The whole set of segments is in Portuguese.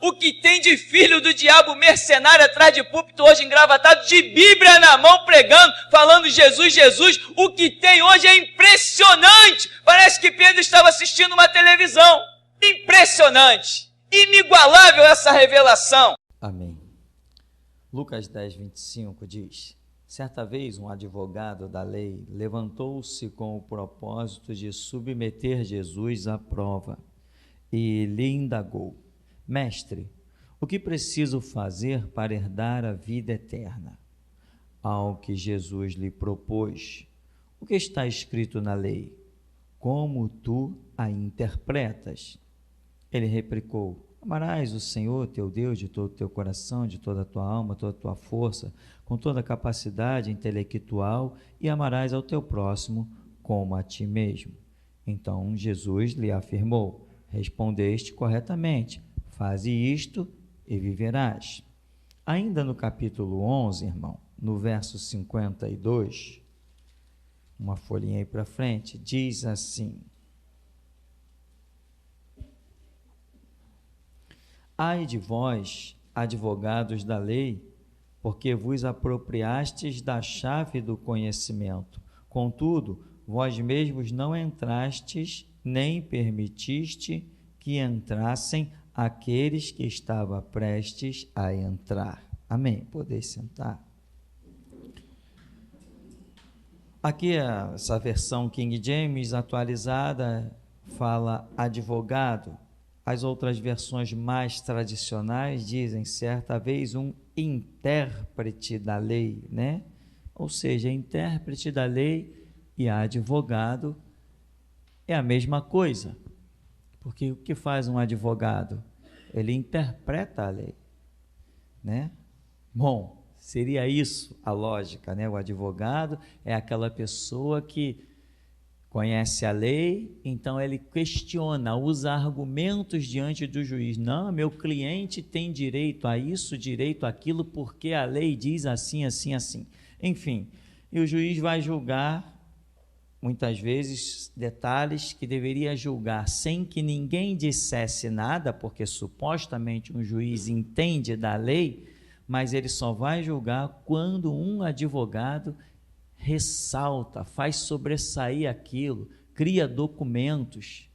o que tem de filho do diabo mercenário atrás de púlpito hoje engravatado, de Bíblia na mão pregando, falando Jesus, Jesus, o que tem hoje é impressionante. Parece que Pedro estava assistindo uma televisão. Impressionante, inigualável essa revelação. Amém. Lucas 10, 25 diz: certa vez um advogado da lei levantou-se com o propósito de submeter Jesus à prova e lhe indagou: mestre, o que preciso fazer para herdar a vida eterna? Ao que Jesus lhe propôs: o que está escrito na lei? Como tu a interpretas? Ele replicou: amarás o Senhor teu Deus de todo o teu coração, de toda a tua alma, toda a tua força, com toda a capacidade intelectual, e amarás ao teu próximo como a ti mesmo. Então Jesus lhe afirmou: respondeste corretamente, faze isto e viverás. Ainda no capítulo 11, irmão, no verso 52, uma folhinha aí para frente, diz assim: ai de vós, advogados da lei, porque vos apropriastes da chave do conhecimento. Contudo, vós mesmos não entrastes, nem permitiste que entrassem aqueles que estavam prestes a entrar. Amém. Podeis sentar. Aqui essa versão King James atualizada fala advogado. As outras versões mais tradicionais dizem certa vez um intérprete da lei, né? Ou seja, intérprete da lei e advogado é a mesma coisa. Porque o que faz um advogado? Ele interpreta a lei, né? Bom, seria isso a lógica, né? O advogado é aquela pessoa que conhece a lei, então ele questiona, usa argumentos diante do juiz. Não, meu cliente tem direito a isso, direito àquilo, porque a lei diz assim, assim, assim. Enfim, e o juiz vai julgar, muitas vezes, detalhes que deveria julgar sem que ninguém dissesse nada, porque supostamente um juiz entende da lei, mas ele só vai julgar quando um advogado ressalta, faz sobressair aquilo, cria documentos,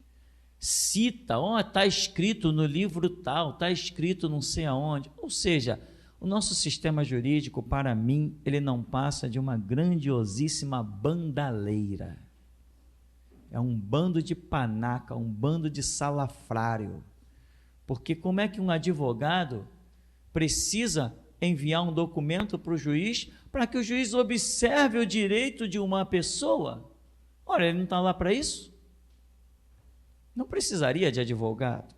cita, está escrito no livro tal, está escrito não sei aonde. Ou seja, o nosso sistema jurídico, para mim, ele não passa de uma grandiosíssima bandaleira. É um bando de panaca, um bando de salafrário. Porque como é que um advogado precisa enviar um documento para o juiz para que o juiz observe o direito de uma pessoa? Ora, ele não está lá para isso? Não precisaria de advogado.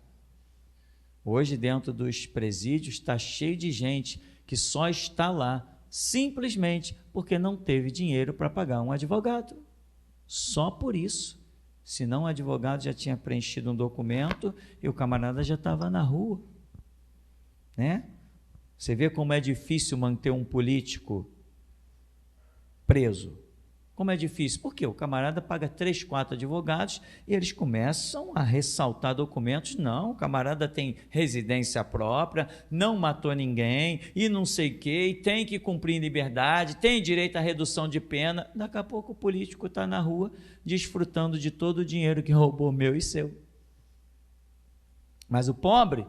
Hoje, dentro dos presídios, está cheio de gente que só está lá simplesmente porque não teve dinheiro para pagar um advogado. Só por isso. Senão o advogado já tinha preenchido um documento e o camarada já estava na rua, né? Você vê como é difícil manter um político preso. Como é difícil? Porque o camarada paga 3, 4 advogados e eles começam a ressaltar documentos. Não, o camarada tem residência própria, não matou ninguém e não sei o quê, e tem que cumprir em liberdade, tem direito à redução de pena. Daqui a pouco o político está na rua desfrutando de todo o dinheiro que roubou meu e seu. Mas o pobre...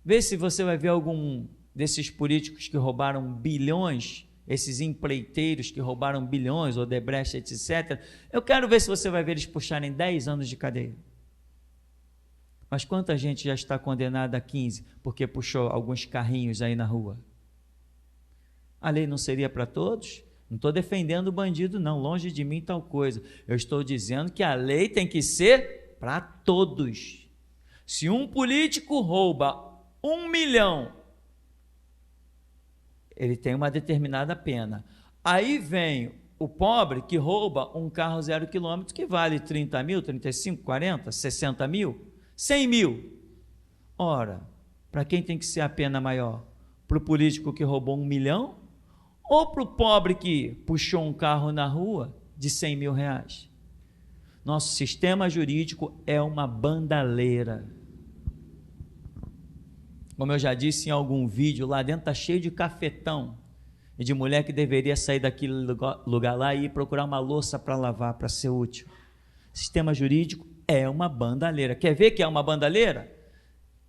Vê se você vai ver algum desses políticos que roubaram bilhões, esses empreiteiros que roubaram bilhões, Odebrecht, etc. Eu quero ver se você vai ver eles puxarem 10 anos de cadeia. Mas quanta gente já está condenada a 15 porque puxou alguns carrinhos aí na rua? A lei não seria para todos? Não estou defendendo o bandido, não, longe de mim tal coisa. Eu estou dizendo que a lei tem que ser para todos. Se um político rouba 1 milhão, ele tem uma determinada pena. Aí vem o pobre que rouba um carro 0 quilômetro que vale 30 mil, 35, 40, 60 mil, 100 mil. Ora, para quem tem que ser a pena maior? Para o político que roubou 1 milhão? Ou para o pobre que puxou um carro na rua de 100 mil reais? Nosso sistema jurídico é uma bandaleira. Como eu já disse em algum vídeo, lá dentro está cheio de cafetão e de mulher que deveria sair daquele lugar lá e ir procurar uma louça para lavar, para ser útil. Sistema jurídico é uma bandalheira. Quer ver que é uma bandalheira?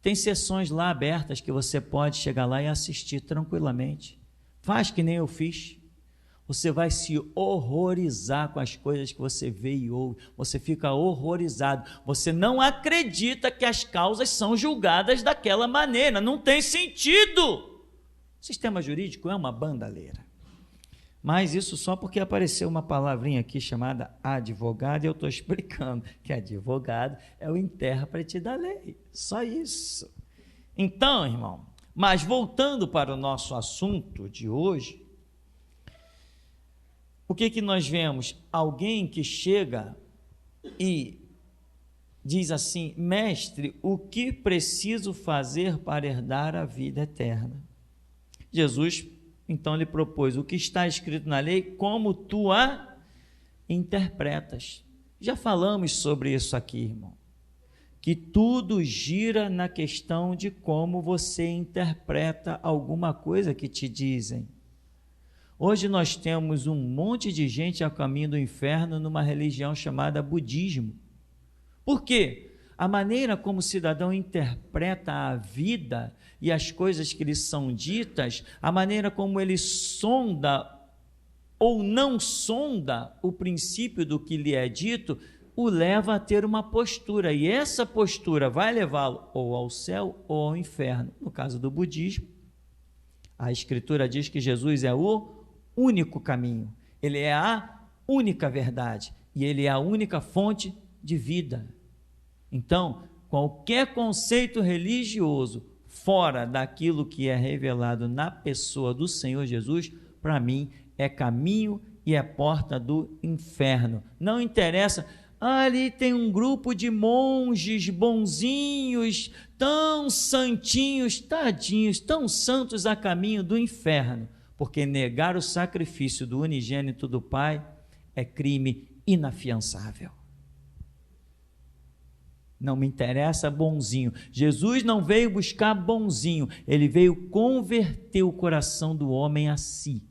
Tem sessões lá abertas que você pode chegar lá e assistir tranquilamente. Faz que nem eu fiz. Você vai se horrorizar com as coisas que você vê e ouve. Você fica horrorizado. Você não acredita que as causas são julgadas daquela maneira. Não tem sentido. O sistema jurídico é uma bandalheira. Mas isso só porque apareceu uma palavrinha aqui chamada advogado, e eu estou explicando que advogado é o intérprete da lei. Só isso. Então, irmão, mas voltando para o nosso assunto de hoje, o que nós vemos? Alguém que chega e diz assim: mestre, o que preciso fazer para herdar a vida eterna? Jesus, então, lhe propôs: o que está escrito na lei, como tu a interpretas? Já falamos sobre isso aqui, irmão, que tudo gira na questão de como você interpreta alguma coisa que te dizem. Hoje nós temos um monte de gente a caminho do inferno numa religião chamada budismo. Por quê? A maneira como o cidadão interpreta a vida e as coisas que lhe são ditas, a maneira como ele sonda ou não sonda o princípio do que lhe é dito, o leva a ter uma postura, e essa postura vai levá-lo ou ao céu ou ao inferno. No caso do budismo, a Escritura diz que Jesus é o único caminho, ele é a única verdade e ele é a única fonte de vida. Então, qualquer conceito religioso fora daquilo que é revelado na pessoa do Senhor Jesus, para mim, é caminho e é porta do inferno. Não interessa, ali tem um grupo de monges bonzinhos, tão santinhos, tadinhos, tão santos a caminho do inferno, porque negar o sacrifício do unigênito do Pai é crime inafiançável. Não me interessa bonzinho. Jesus não veio buscar bonzinho, ele veio converter o coração do homem a si.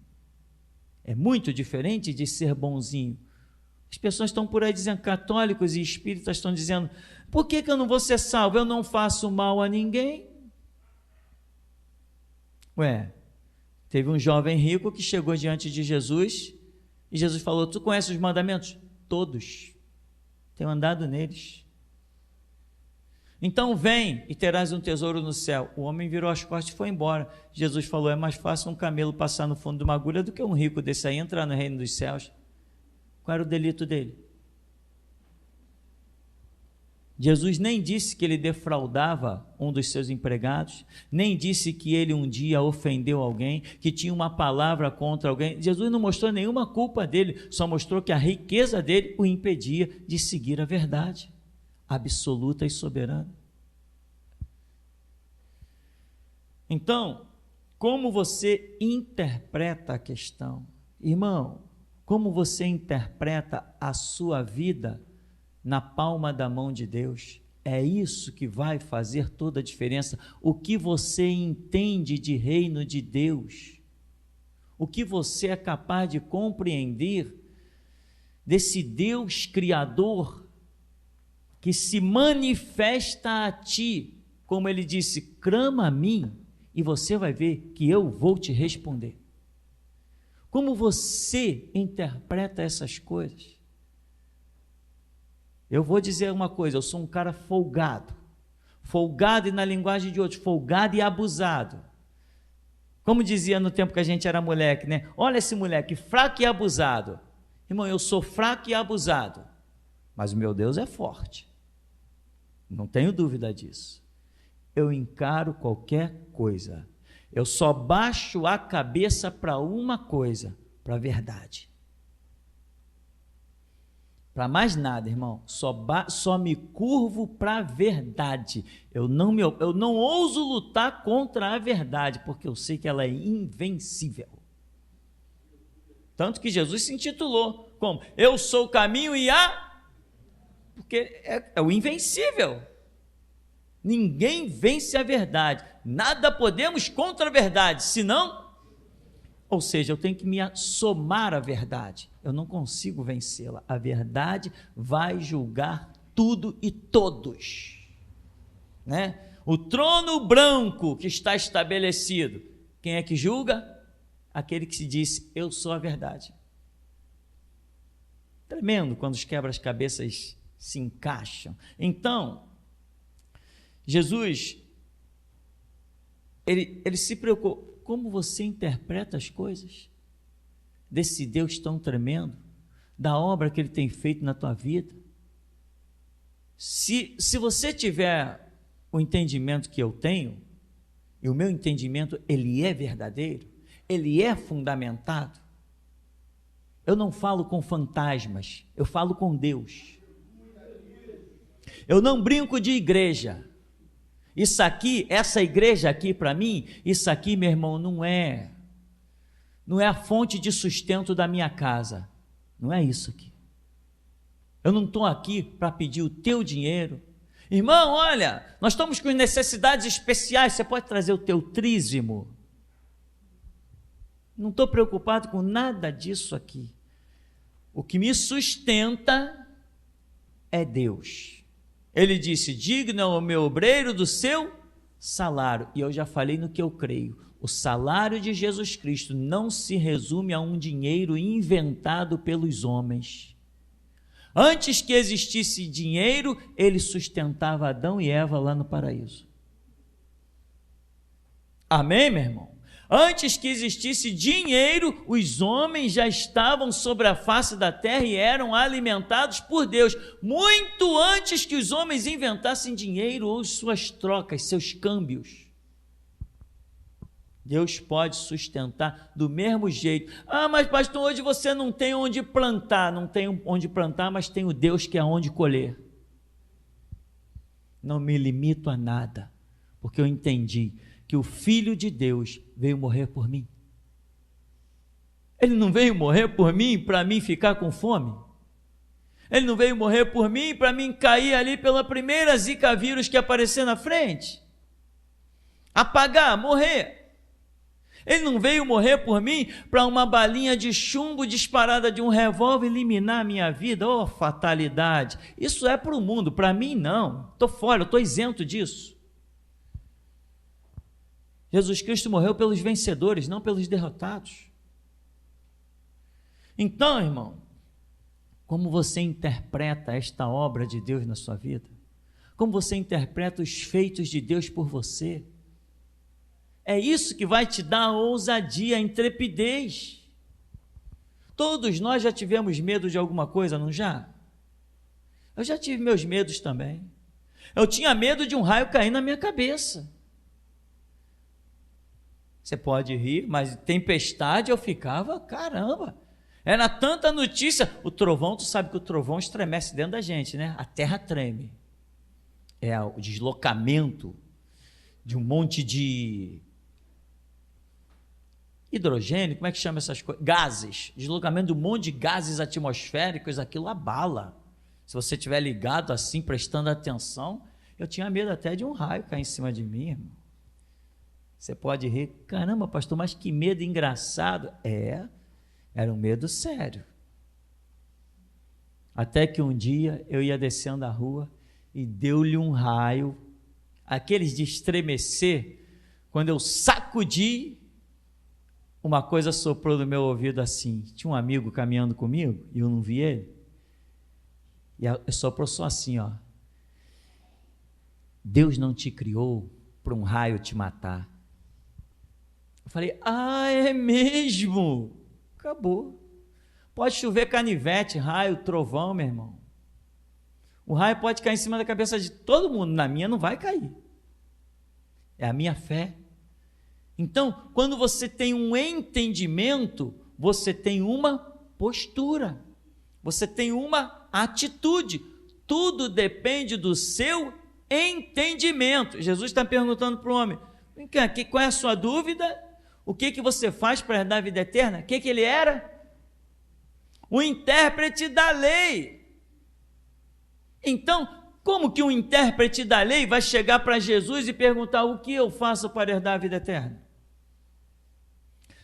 É muito diferente de ser bonzinho. As pessoas estão por aí dizendo, católicos e espíritas estão dizendo: por que eu não vou ser salvo? Eu não faço mal a ninguém. Teve um jovem rico que chegou diante de Jesus e Jesus falou: tu conhece os mandamentos? Todos. Tenho andado neles. Então vem e terás um tesouro no céu. O homem virou as costas e foi embora. Jesus falou: é mais fácil um camelo passar no fundo de uma agulha do que um rico desse aí entrar no reino dos céus. Qual era o delito dele? Jesus nem disse que ele defraudava um dos seus empregados, nem disse que ele um dia ofendeu alguém, que tinha uma palavra contra alguém. Jesus não mostrou nenhuma culpa dele, só mostrou que a riqueza dele o impedia de seguir a verdade absoluta e soberana. Então, como você interpreta a questão? Irmão, como você interpreta a sua vida na palma da mão de Deus? É isso que vai fazer toda a diferença. O que você entende de reino de Deus, o que você é capaz de compreender desse Deus Criador que se manifesta a ti, como ele disse: clama a mim e você vai ver que eu vou te responder. Como você interpreta essas coisas? Eu vou dizer uma coisa: eu sou um cara folgado e na linguagem de outros, folgado e abusado. Como dizia no tempo que a gente era moleque, né? Olha esse moleque, fraco e abusado. Irmão, eu sou fraco e abusado, mas o meu Deus é forte, não tenho dúvida disso. Eu encaro qualquer coisa, eu só baixo a cabeça para uma coisa, para a verdade. Para mais nada, irmão, só me curvo para a verdade. Eu não ouso lutar contra a verdade, porque eu sei que ela é invencível. Tanto que Jesus se intitulou como: eu sou o caminho e a... porque é o invencível. Ninguém vence a verdade. Nada podemos contra a verdade, senão... Ou seja, eu tenho que me somar à verdade. Eu não consigo vencê-la. A verdade vai julgar tudo e todos. Né? O trono branco que está estabelecido, quem é que julga? Aquele que se disse, eu sou a verdade. Tremendo quando os quebra-cabeças se encaixam. Então, Jesus, ele se preocupou. Como você interpreta as coisas desse Deus tão tremendo, da obra que Ele tem feito na tua vida? Se você tiver o entendimento que eu tenho, e o meu entendimento, ele é verdadeiro, ele é fundamentado, eu não falo com fantasmas, eu falo com Deus. Eu não brinco de igreja. Isso aqui, essa igreja aqui para mim, isso aqui, meu irmão, não é a fonte de sustento da minha casa, não é isso aqui. Eu não estou aqui para pedir o teu dinheiro. Irmão, olha, nós estamos com necessidades especiais, você pode trazer o teu trízimo? Não estou preocupado com nada disso aqui. O que me sustenta é Deus. Ele disse, digno é o meu obreiro do seu salário. E eu já falei no que eu creio. O salário de Jesus Cristo não se resume a um dinheiro inventado pelos homens. Antes que existisse dinheiro, ele sustentava Adão e Eva lá no paraíso. Amém, meu irmão? Antes que existisse dinheiro, os homens já estavam sobre a face da terra e eram alimentados por Deus, muito antes que os homens inventassem dinheiro ou suas trocas, seus câmbios. Deus pode sustentar do mesmo jeito. Ah, mas pastor, hoje você não tem onde plantar. Não tem onde plantar, mas tem o Deus que é onde colher. Não me limito a nada, porque eu entendi que o Filho de Deus veio morrer por mim. Ele não veio morrer por mim para mim ficar com fome. Ele não veio morrer por mim para mim cair ali pela primeira zika vírus que aparecer na frente. Apagar, morrer. Ele não veio morrer por mim para uma balinha de chumbo disparada de um revólver eliminar a minha vida. Oh, fatalidade. Isso é para o mundo, para mim não. Estou fora, estou isento disso. Jesus Cristo morreu pelos vencedores, não pelos derrotados. Então, irmão, como você interpreta esta obra de Deus na sua vida? Como você interpreta os feitos de Deus por você? É isso que vai te dar a ousadia, a intrepidez. Todos nós já tivemos medo de alguma coisa, não já? Eu já tive meus medos também. Eu tinha medo de um raio cair na minha cabeça. Você pode rir, mas tempestade eu ficava, caramba, era tanta notícia. O trovão, tu sabe que o trovão estremece dentro da gente, né? A terra treme. É o deslocamento de um monte de hidrogênio, como é que chama essas coisas? Gases, deslocamento de um monte de gases atmosféricos, aquilo abala. Se você estiver ligado assim, prestando atenção, eu tinha medo até de um raio cair em cima de mim, irmão. Você pode rir, caramba, pastor, mas que medo engraçado. Era um medo sério. Até que um dia eu ia descendo a rua e deu-lhe um raio, aqueles de estremecer, quando eu sacudi, uma coisa soprou no meu ouvido assim. Tinha um amigo caminhando comigo e eu não vi ele. E soprou só assim, ó. Deus não te criou para um raio te matar. Eu falei, é mesmo? Acabou. Pode chover canivete, raio, trovão, meu irmão. O raio pode cair em cima da cabeça de todo mundo, na minha não vai cair. É a minha fé. Então, quando você tem um entendimento, você tem uma postura, você tem uma atitude. Tudo depende do seu entendimento. Jesus está perguntando para o homem, vem cá, qual é a sua dúvida? O que você faz para herdar a vida eterna? O que ele era? O intérprete da lei. Então, Como que um intérprete da lei vai chegar para Jesus e perguntar o que eu faço para herdar a vida eterna?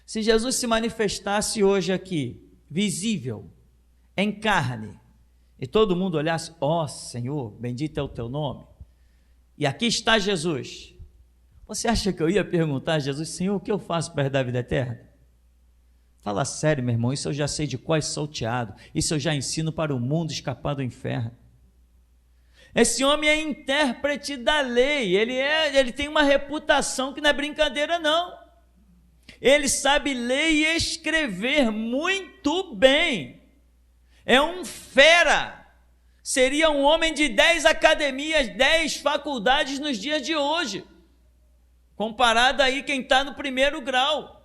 Se Jesus se manifestasse hoje aqui, visível, em carne, e todo mundo olhasse, ó Senhor, bendito é o teu nome, e aqui está Jesus, você acha que eu ia perguntar a Jesus, Senhor, o que eu faço para herdar a vida eterna? Fala sério, meu irmão, isso eu já sei de qual salteado, isso eu já ensino para o mundo escapar do inferno. Esse homem é intérprete da lei, ele tem uma reputação que não é brincadeira não, ele sabe ler e escrever muito bem, é um fera, seria um homem de 10 academias, 10 faculdades nos dias de hoje, comparado aí quem está no primeiro grau.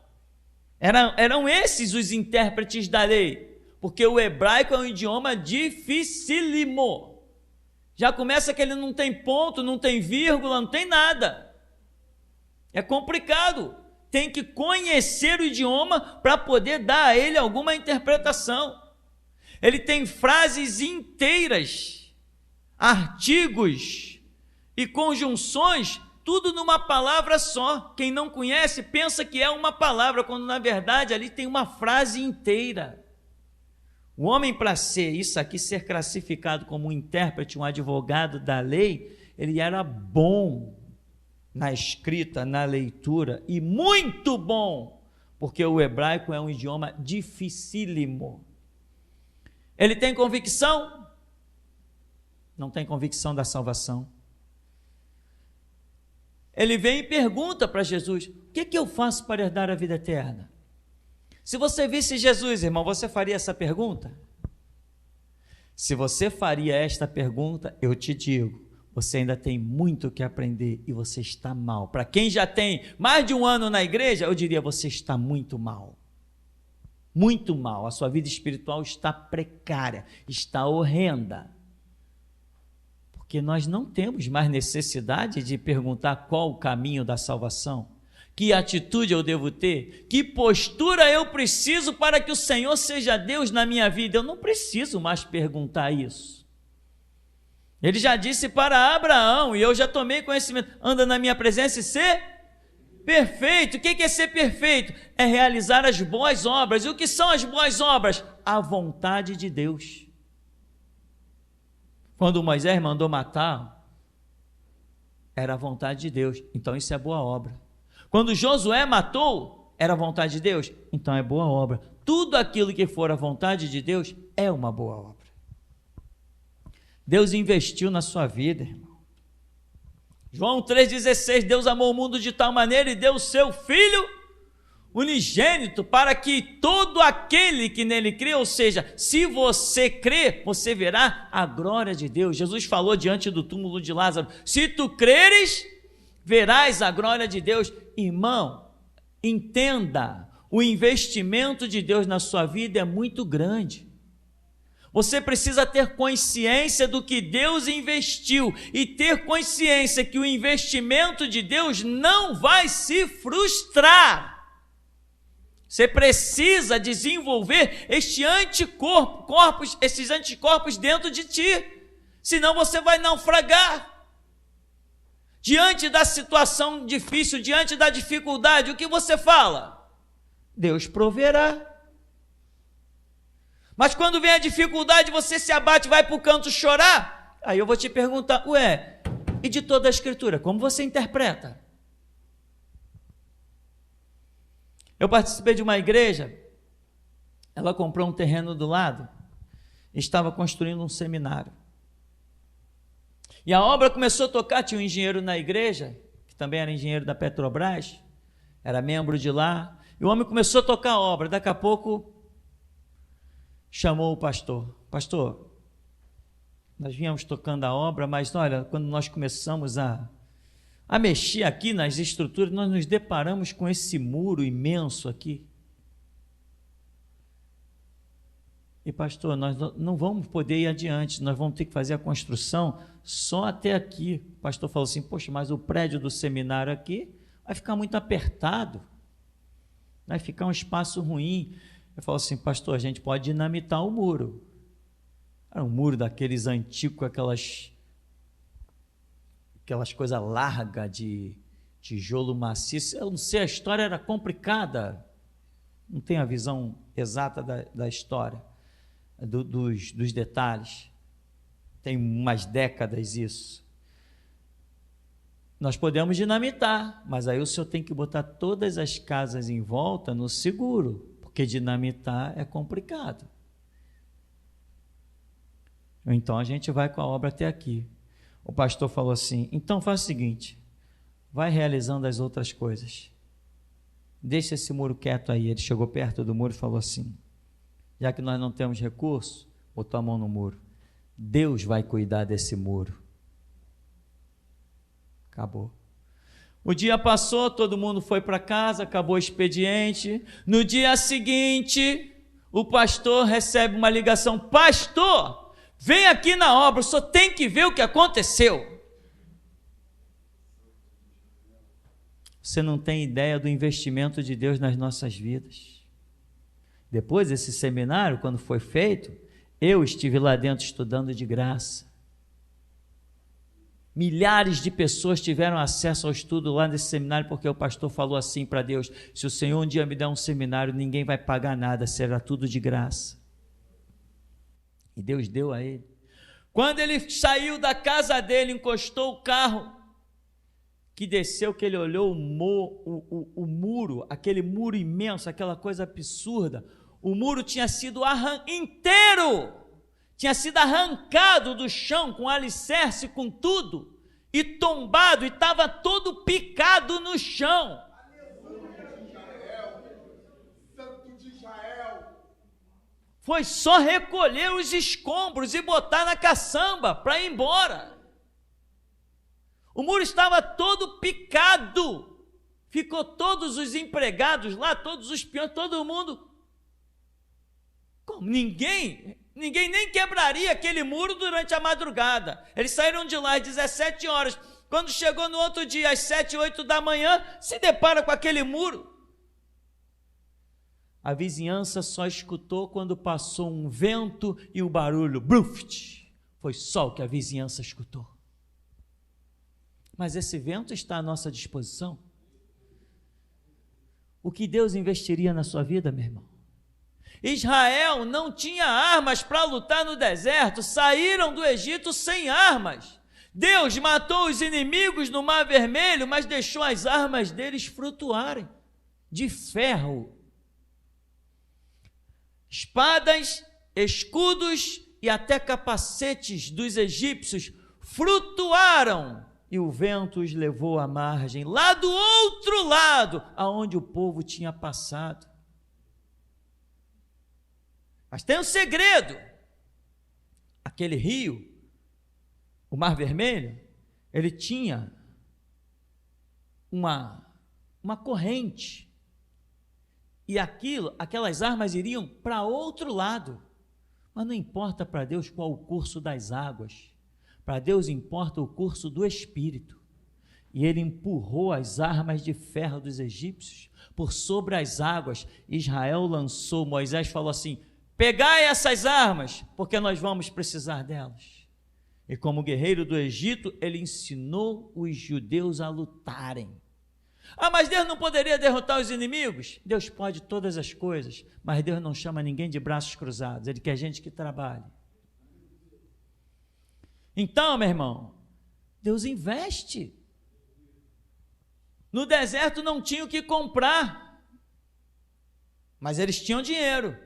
Eram esses os intérpretes da lei, porque o hebraico é um idioma dificílimo. Já começa que ele não tem ponto, não tem vírgula, não tem nada. É complicado. Tem que conhecer o idioma para poder dar a ele alguma interpretação. Ele tem frases inteiras, artigos e conjunções, tudo numa palavra só. Quem não conhece pensa que é uma palavra, quando na verdade ali tem uma frase inteira. O homem, para ser isso aqui, ser classificado como um intérprete, um advogado da lei, ele era bom na escrita, na leitura, e muito bom, porque o hebraico é um idioma dificílimo. Ele tem convicção? Não tem convicção da salvação. Ele vem e pergunta para Jesus, o que eu faço para herdar a vida eterna? Se você visse Jesus, irmão, você faria essa pergunta? Se você faria esta pergunta, eu te digo, você ainda tem muito que aprender e você está mal. Para quem já tem mais de um ano na igreja, eu diria, você está muito mal. Muito mal, a sua vida espiritual está precária, está horrenda. Porque nós não temos mais necessidade de perguntar qual o caminho da salvação. Que atitude eu devo ter? Que postura eu preciso para que o Senhor seja Deus na minha vida? Eu não preciso mais perguntar isso. Ele já disse para Abraão, e eu já tomei conhecimento, anda na minha presença e ser perfeito. O que é ser perfeito? É realizar as boas obras. E o que são as boas obras? A vontade de Deus. Quando Moisés mandou matar, era a vontade de Deus. Então isso é boa obra. Quando Josué matou, era a vontade de Deus? Então é boa obra. Tudo aquilo que for a vontade de Deus é uma boa obra. Deus investiu na sua vida, irmão. João 3,16, Deus amou o mundo de tal maneira e deu o seu Filho unigênito para que todo aquele que nele crê, ou seja, se você crê, você verá a glória de Deus. Jesus falou diante do túmulo de Lázaro, se tu creres, verás a glória de Deus. Irmão, entenda, o investimento de Deus na sua vida é muito grande. Você precisa ter consciência do que Deus investiu e ter consciência que o investimento de Deus não vai se frustrar. Você precisa desenvolver esses anticorpos dentro de ti, senão você vai naufragar. Diante da situação difícil, diante da dificuldade, o que você fala? Deus proverá. Mas quando vem a dificuldade, você se abate, vai para o canto chorar? Aí eu vou te perguntar, e de toda a Escritura, como você interpreta? Eu participei de uma igreja, ela comprou um terreno do lado, estava construindo um seminário. E a obra começou a tocar, tinha um engenheiro na igreja, que também era engenheiro da Petrobras, era membro de lá, e o homem começou a tocar a obra. Daqui a pouco chamou o pastor, nós vínhamos tocando a obra, mas olha, quando nós começamos a mexer aqui nas estruturas, nós nos deparamos com esse muro imenso aqui. E pastor, nós não vamos poder ir adiante, nós vamos ter que fazer a construção só até aqui. O pastor falou assim, poxa, mas o prédio do seminário aqui vai ficar muito apertado, vai ficar um espaço ruim. Eu falo assim, pastor, a gente pode dinamitar o muro. Era um muro daqueles antigos, com aquelas aquelas coisas largas de tijolo maciço. Eu não sei, a história era complicada, não tenho a visão exata da história, dos detalhes, tem umas décadas isso. Nós podemos dinamitar, mas aí o senhor tem que botar todas as casas em volta no seguro, porque dinamitar é complicado. Então a gente vai com a obra até aqui. O pastor falou assim: então faz o seguinte, vai realizando as outras coisas, deixa esse muro quieto aí. Ele chegou perto do muro e falou assim: já que nós não temos recurso, botou a mão no muro, Deus vai cuidar desse muro. Acabou. O dia passou, todo mundo foi para casa, acabou o expediente. No dia seguinte, o pastor recebe uma ligação: pastor, vem aqui na obra, o senhor tem que ver o que aconteceu. Você não tem ideia do investimento de Deus nas nossas vidas. Depois desse seminário, quando foi feito, eu estive lá dentro estudando de graça. Milhares de pessoas tiveram acesso ao estudo lá nesse seminário, porque o pastor falou assim para Deus: se o Senhor um dia me der um seminário, ninguém vai pagar nada, será tudo de graça. E Deus deu a ele. Quando ele saiu da casa dele, encostou o carro, que desceu, que ele olhou o muro, aquele muro imenso, aquela coisa absurda. O muro tinha sido inteiro, tinha sido arrancado do chão, com alicerce, com tudo, e tombado, e estava todo picado no chão. Foi só recolher os escombros e botar na caçamba para ir embora. O muro estava todo picado, ficou todos os empregados lá, todos os peões, todo mundo. Como? Ninguém nem quebraria aquele muro durante a madrugada. Eles saíram de lá às 17 horas. Quando chegou no outro dia, às 7, 8 da manhã, se depara com aquele muro. A vizinhança só escutou quando passou um vento e o barulho, bruft, foi só o que a vizinhança escutou. Mas esse vento está à nossa disposição. O que Deus investiria na sua vida, meu irmão? Israel não tinha armas para lutar no deserto, saíram do Egito sem armas. Deus matou os inimigos no Mar Vermelho, mas deixou as armas deles flutuarem, de ferro. Espadas, escudos e até capacetes dos egípcios flutuaram, e o vento os levou à margem, lá do outro lado, aonde o povo tinha passado. Mas tem um segredo: aquele rio, o Mar Vermelho, ele tinha uma corrente, e aquelas armas iriam para outro lado. Mas não importa para Deus qual o curso das águas, para Deus importa o curso do Espírito. E ele empurrou as armas de ferro dos egípcios por sobre as águas. Israel lançou, Moisés falou assim: pegai essas armas, porque nós vamos precisar delas. E como guerreiro do Egito, ele ensinou os judeus a lutarem. Ah, mas Deus não poderia derrotar os inimigos? Deus pode todas as coisas, mas Deus não chama ninguém de braços cruzados, Ele quer gente que trabalhe. Então, meu irmão, Deus investe. No deserto não tinham o que comprar, mas eles tinham dinheiro,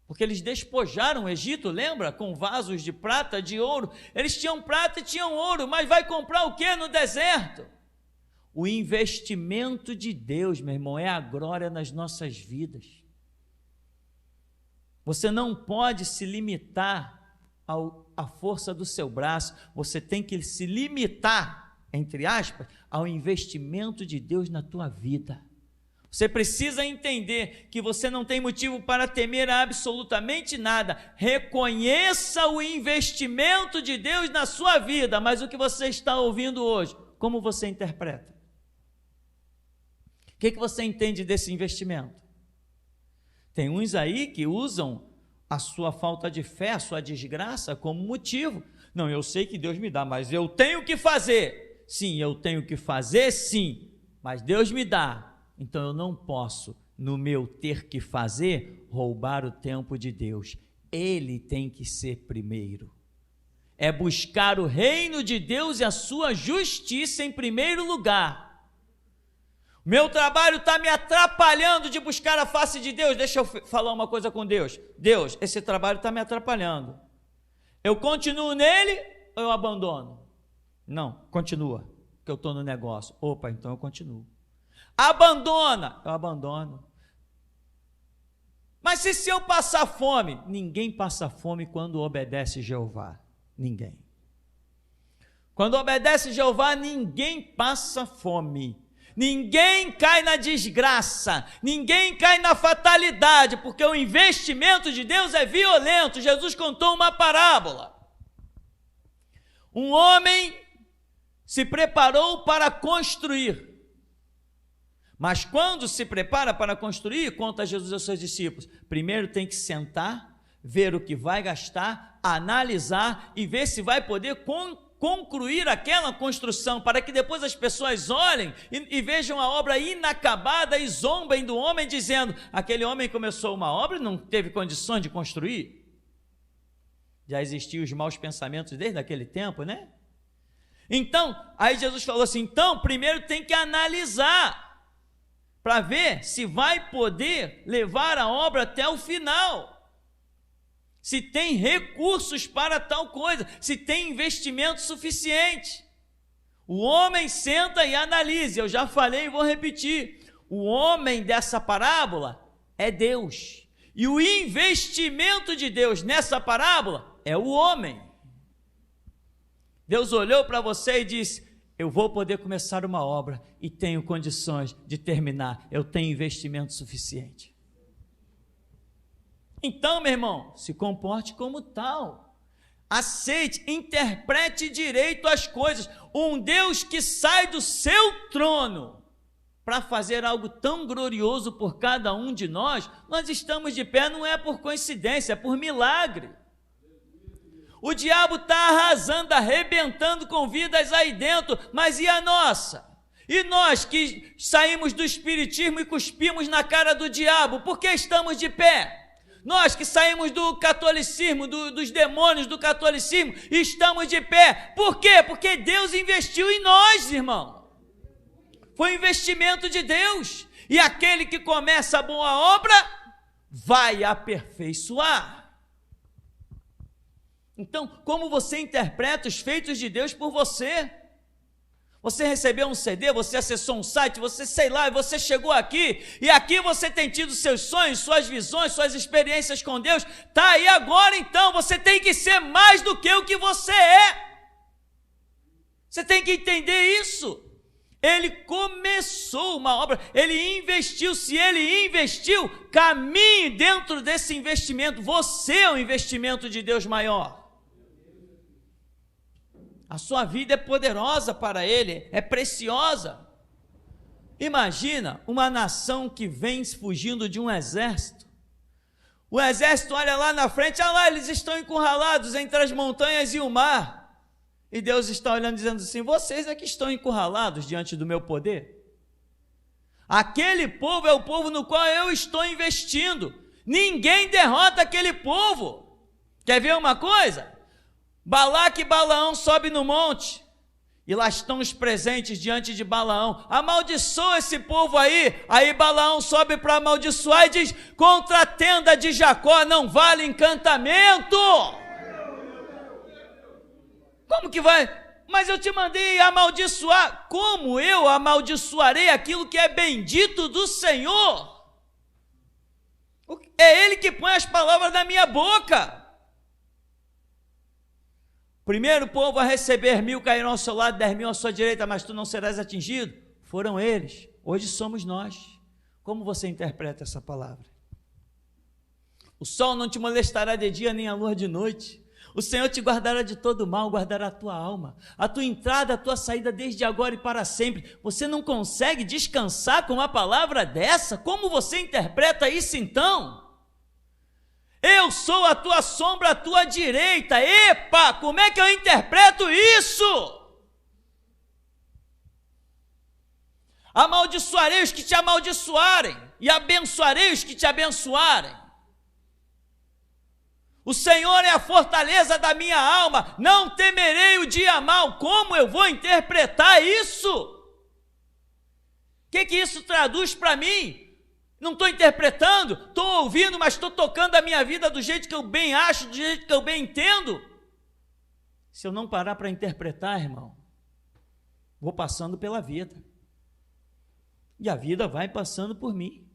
porque eles despojaram o Egito, lembra? Com vasos de prata, de ouro. Eles tinham prata e tinham ouro, mas vai comprar o que no deserto? O investimento de Deus, meu irmão, é a glória nas nossas vidas. Você não pode se limitar à força do seu braço, você tem que se limitar, entre aspas, ao investimento de Deus na tua vida. Você precisa entender que você não tem motivo para temer absolutamente nada. Reconheça o investimento de Deus na sua vida, mas o que você está ouvindo hoje, como você interpreta? O que você entende desse investimento? Tem uns aí que usam a sua falta de fé, a sua desgraça como motivo. Não, eu sei que Deus me dá, mas eu tenho que fazer. Sim, eu tenho que fazer, sim, mas Deus me dá. Então eu não posso, no meu ter que fazer, roubar o tempo de Deus. Ele tem que ser primeiro. É buscar o reino de Deus e a sua justiça em primeiro lugar. Meu trabalho está me atrapalhando de buscar a face de Deus. Deixa eu falar uma coisa com Deus. Deus, esse trabalho está me atrapalhando. Eu continuo nele ou eu abandono? Não, continua, que eu estou no negócio. Opa, então eu continuo. Abandona, eu abandono. Mas se eu passar fome? Ninguém passa fome quando obedece Jeová. Ninguém. Quando obedece Jeová, ninguém passa fome. Ninguém cai na desgraça, ninguém cai na fatalidade, porque o investimento de Deus é violento. Jesus contou uma parábola. Um homem se preparou para construir, mas quando se prepara para construir, conta Jesus aos seus discípulos, primeiro tem que sentar, ver o que vai gastar, analisar e ver se vai poder concluir aquela construção, para que depois as pessoas olhem e vejam a obra inacabada e zombem do homem, dizendo, aquele homem começou uma obra e não teve condições de construir. Já existiam os maus pensamentos desde aquele tempo, né? Então, aí Jesus falou assim, então, primeiro tem que analisar, para ver se vai poder levar a obra até o final. Se tem recursos para tal coisa, se tem investimento suficiente. O homem senta e analisa, eu já falei e vou repetir, o homem dessa parábola é Deus, e o investimento de Deus nessa parábola é o homem. Deus olhou para você e disse, eu vou poder começar uma obra e tenho condições de terminar, eu tenho investimento suficiente. Então, meu irmão, se comporte como tal, aceite, interprete direito as coisas. Um Deus que sai do seu trono para fazer algo tão glorioso por cada um de nós, nós estamos de pé, não é por coincidência, é por milagre. O diabo está arrasando, arrebentando com vidas aí dentro, mas e a nossa? E nós que saímos do espiritismo e cuspimos na cara do diabo, por que estamos de pé? Nós que saímos do catolicismo, dos demônios do catolicismo, estamos de pé. Por quê? Porque Deus investiu em nós, irmão. Foi um investimento de Deus. E aquele que começa a boa obra, vai aperfeiçoar. Então, como você interpreta os feitos de Deus por você? Você recebeu um CD, você acessou um site, você sei lá, você chegou aqui, e aqui você tem tido seus sonhos, suas visões, suas experiências com Deus, tá aí agora então, você tem que ser mais do que o que você é. Você tem que entender isso. Ele começou uma obra, ele investiu, se ele investiu, caminhe dentro desse investimento, você é um investimento de Deus maior. A sua vida é poderosa para Ele, é preciosa. Imagina uma nação que vem fugindo de um exército. O exército olha lá na frente, olha lá, eles estão encurralados entre as montanhas e o mar. E Deus está olhando dizendo assim, vocês é que estão encurralados diante do meu poder. Aquele povo é o povo no qual eu estou investindo. Ninguém derrota aquele povo. Quer ver uma coisa? Balaque e Balaão sobem no monte, e lá estão os presentes diante de Balaão, amaldiçoa esse povo aí Balaão sobe para amaldiçoar e diz, contra a tenda de Jacó não vale encantamento. Como que vai? Mas eu te mandei amaldiçoar, como eu amaldiçoarei aquilo que é bendito do Senhor? É Ele que põe as palavras na minha boca. Primeiro povo a receber 1.000 cairão ao seu lado, 10.000 à sua direita, mas tu não serás atingido. Foram eles, hoje somos nós. Como você interpreta essa palavra? O sol não te molestará de dia, nem a lua de noite. O Senhor te guardará de todo mal, guardará a tua alma, a tua entrada, a tua saída desde agora e para sempre. Você não consegue descansar com uma palavra dessa? Como você interpreta isso então? Eu sou a tua sombra à tua direita. Epa, como é que eu interpreto isso? Amaldiçoarei os que te amaldiçoarem, e abençoarei os que te abençoarem. O Senhor é a fortaleza da minha alma, não temerei o dia mau. Como eu vou interpretar isso? O que isso traduz para mim? Não estou interpretando, estou ouvindo, mas estou tocando a minha vida do jeito que eu bem acho, do jeito que eu bem entendo. Se eu não parar para interpretar, irmão, vou passando pela vida. E a vida vai passando por mim.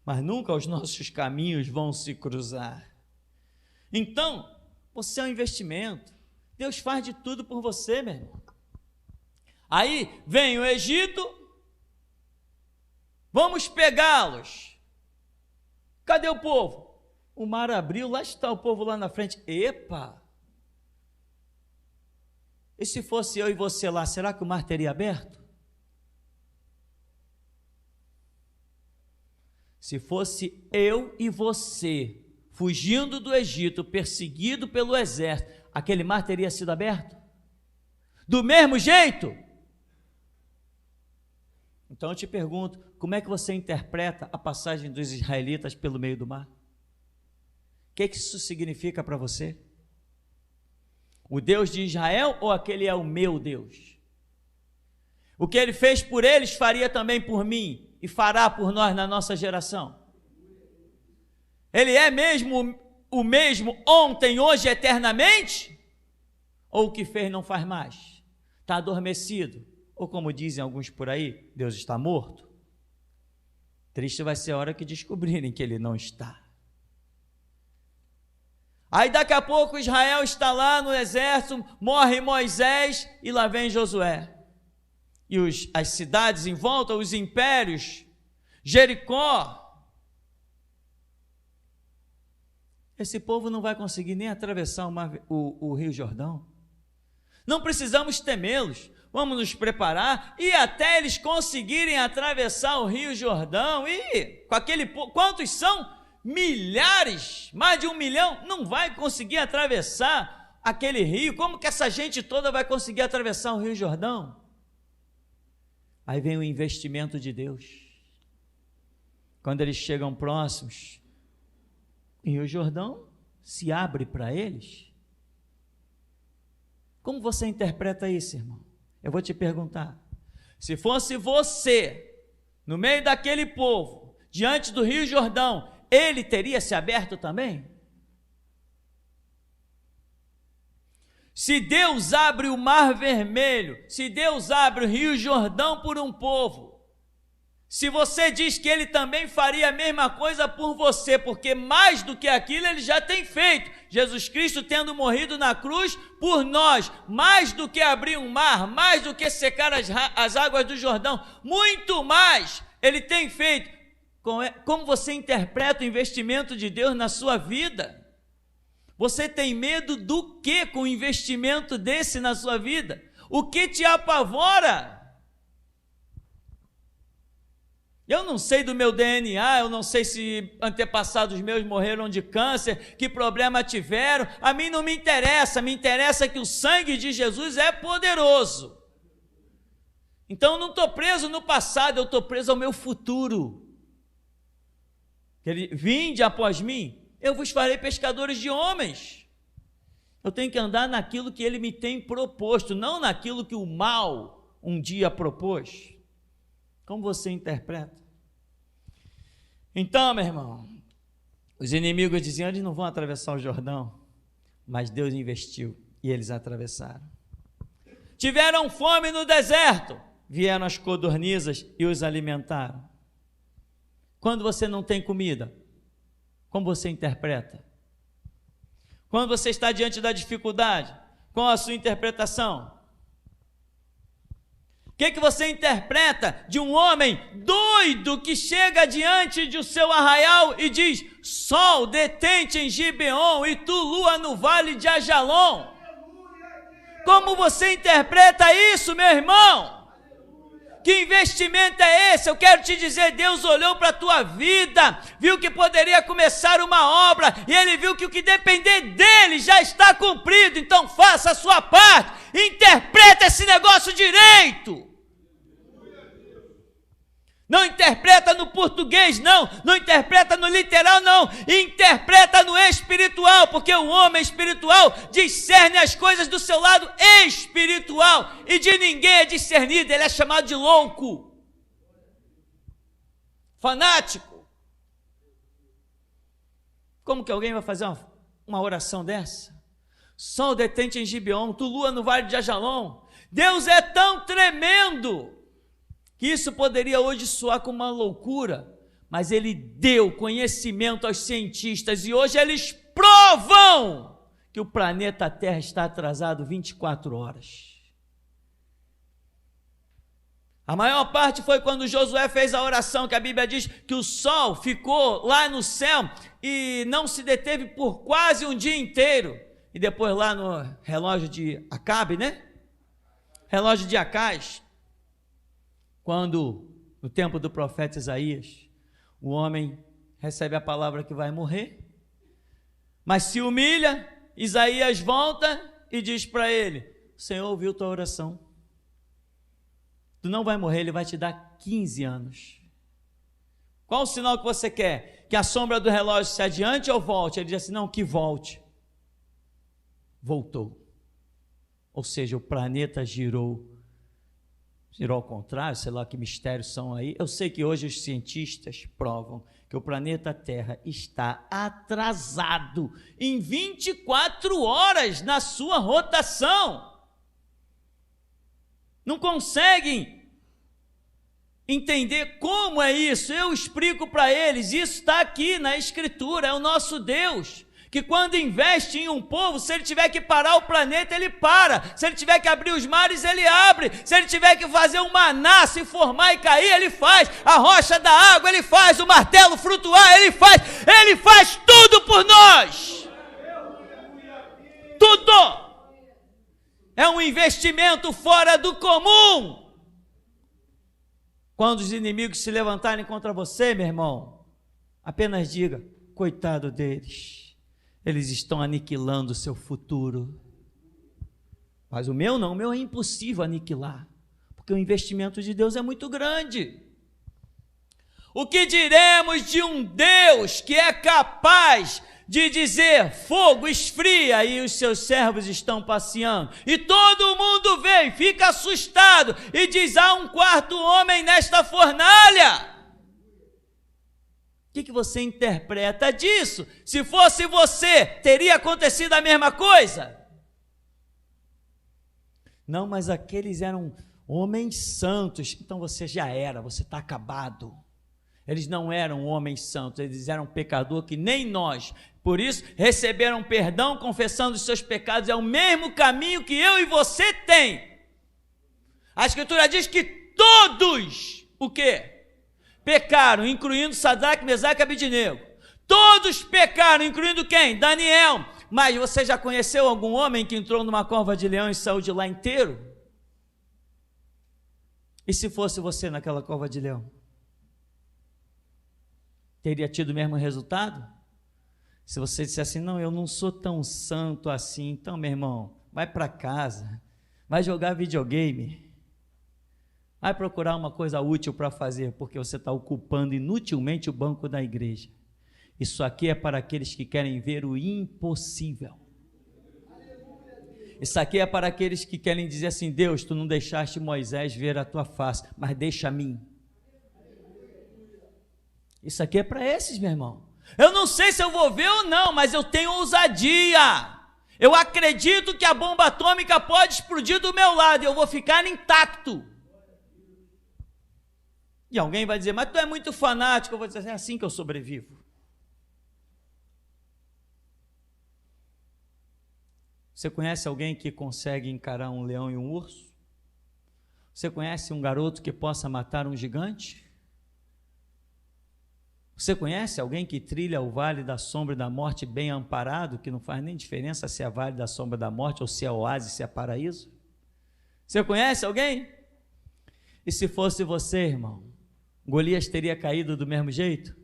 Mas nunca os nossos caminhos vão se cruzar. Então, você é um investimento. Deus faz de tudo por você, meu irmão. Aí vem o Egito. Vamos pegá-los. Cadê o povo? O mar abriu, lá está o povo lá na frente. Epa! E se fosse eu e você lá, será que o mar teria aberto? Se fosse eu e você, fugindo do Egito, perseguido pelo exército, aquele mar teria sido aberto? Do mesmo jeito? Então eu te pergunto, como é que você interpreta a passagem dos israelitas pelo meio do mar? O que isso significa para você? O Deus de Israel ou aquele é o meu Deus? O que ele fez por eles, faria também por mim e fará por nós na nossa geração. Ele é mesmo o mesmo ontem, hoje, eternamente? Ou o que fez não faz mais? Está adormecido? Ou como dizem alguns por aí, Deus está morto? Triste vai ser a hora que descobrirem que ele não está. Aí daqui a pouco Israel está lá no exército, morre Moisés e lá vem Josué. E as cidades em volta, os impérios, Jericó. Esse povo não vai conseguir nem atravessar o Rio Jordão. Não precisamos temê-los. Vamos nos preparar e até eles conseguirem atravessar o Rio Jordão. E com aquele povo, quantos são? Milhares, mais de 1 milhão, não vai conseguir atravessar aquele rio. Como que essa gente toda vai conseguir atravessar o Rio Jordão? Aí vem o investimento de Deus. Quando eles chegam próximos, o Rio Jordão se abre para eles. Como você interpreta isso, irmão? Eu vou te perguntar. Se fosse você, no meio daquele povo, diante do Rio Jordão, ele teria se aberto também? Se Deus abre o Mar Vermelho, se Deus abre o Rio Jordão por um povo, se você diz que ele também faria a mesma coisa por você, porque mais do que aquilo ele já tem feito, Jesus Cristo tendo morrido na cruz por nós, mais do que abrir um mar, mais do que secar as águas do Jordão, muito mais ele tem feito. Como você interpreta o investimento de Deus na sua vida? Você tem medo do que com um investimento desse na sua vida? O que te apavora? Eu não sei do meu DNA, eu não sei se antepassados meus morreram de câncer, que problema tiveram, a mim não me interessa que o sangue de Jesus é poderoso. Então eu não estou preso no passado, eu estou preso ao meu futuro. Ele, vinde após mim, eu vos farei pescadores de homens. Eu tenho que andar naquilo que ele me tem proposto, não naquilo que o mal um dia propôs. Como você interpreta? Então, meu irmão, os inimigos diziam, eles não vão atravessar o Jordão, mas Deus investiu e eles atravessaram. Tiveram fome no deserto, vieram as codornizas e os alimentaram. Quando você não tem comida, como você interpreta? Quando você está diante da dificuldade, qual a sua interpretação? O que você interpreta de um homem doido que chega diante do seu arraial e diz, sol detente em Gibeon e tu lua no vale de Ajalon? Como você interpreta isso, meu irmão? Que investimento é esse? Eu quero te dizer, Deus olhou para a tua vida, viu que poderia começar uma obra, e Ele viu que o que depender dEle já está cumprido. Então faça a sua parte, interpreta esse negócio direito. Não interpreta no português, não interpreta no literal, não, interpreta no espiritual, porque o homem espiritual discerne as coisas do seu lado espiritual, e de ninguém é discernido, ele é chamado de louco, fanático. Como que alguém vai fazer uma oração dessa? Sol detente em Gibeon, tu lua no vale de Ajalon. Deus é tão tremendo que isso poderia hoje soar como uma loucura, mas Ele deu conhecimento aos cientistas e hoje eles provam que o planeta Terra está atrasado 24 horas. A maior parte foi quando Josué fez a oração, que a Bíblia diz que o sol ficou lá no céu e não se deteve por quase um dia inteiro. E depois lá no relógio de Acabe, relógio de Acais, quando, no tempo do profeta Isaías, o homem recebe a palavra que vai morrer, mas se humilha, Isaías volta e diz para ele: o Senhor ouviu tua oração, tu não vai morrer, Ele vai te dar 15 anos. Qual o sinal que você quer? Que a sombra do relógio se adiante ou volte? Ele diz assim: não, que volte. Voltou. Ou seja, o planeta girou ao contrário, sei lá que mistérios são aí. Eu sei que hoje os cientistas provam que o planeta Terra está atrasado em 24 horas na sua rotação. Não conseguem entender como é isso. Eu explico para eles, isso está aqui na Escritura, é o nosso Deus, que quando investe em um povo, se ele tiver que parar o planeta, ele para. Se ele tiver que abrir os mares, ele abre. Se ele tiver que fazer um maná se formar e cair, ele faz. A rocha da água, ele faz. O martelo flutuar, ele faz. Ele faz tudo por nós. Tudo. É um investimento fora do comum. Quando os inimigos se levantarem contra você, meu irmão, apenas diga: coitado deles. Eles estão aniquilando o seu futuro. Mas o meu não, o meu é impossível aniquilar, porque o investimento de Deus é muito grande. O que diremos de um Deus que é capaz de dizer: fogo esfria, e os seus servos estão passeando, e todo mundo vê e fica assustado, e diz: há um quarto homem nesta fornalha. O que você interpreta disso? Se fosse você, teria acontecido a mesma coisa? Não, mas aqueles eram homens santos. Então você já era, você está acabado. Eles não eram homens santos, eles eram pecadores que nem nós. Por isso, receberam perdão, confessando os seus pecados. É o mesmo caminho que eu e você tem. A Escritura diz que todos, o quê? Pecaram, incluindo Sadraque, Mesaque e Abednego. Todos pecaram, incluindo quem? Daniel. Mas você já conheceu algum homem que entrou numa cova de leão e saiu de lá inteiro? E se fosse você naquela cova de leão? Teria tido o mesmo resultado? Se você dissesse assim: não, eu não sou tão santo assim, então, meu irmão, vai para casa, vai jogar videogame, vai procurar uma coisa útil para fazer, porque você está ocupando inutilmente o banco da igreja. Isso aqui é para aqueles que querem ver o impossível. Isso aqui é para aqueles que querem dizer assim: Deus, tu não deixaste Moisés ver a tua face, mas deixa a mim. Isso aqui é para esses, meu irmão. Eu não sei se eu vou ver ou não, mas eu tenho ousadia. Eu acredito que a bomba atômica pode explodir do meu lado e eu vou ficar intacto. E alguém vai dizer: mas tu é muito fanático. Eu vou dizer: é assim que eu sobrevivo. Você conhece alguém que consegue encarar um leão e um urso? Você conhece um garoto que possa matar um gigante? Você conhece alguém que trilha o vale da sombra e da morte bem amparado, que não faz nem diferença se é vale da sombra da morte ou se é oásis, se é paraíso? Você conhece alguém? E se fosse você, irmão, Golias teria caído do mesmo jeito?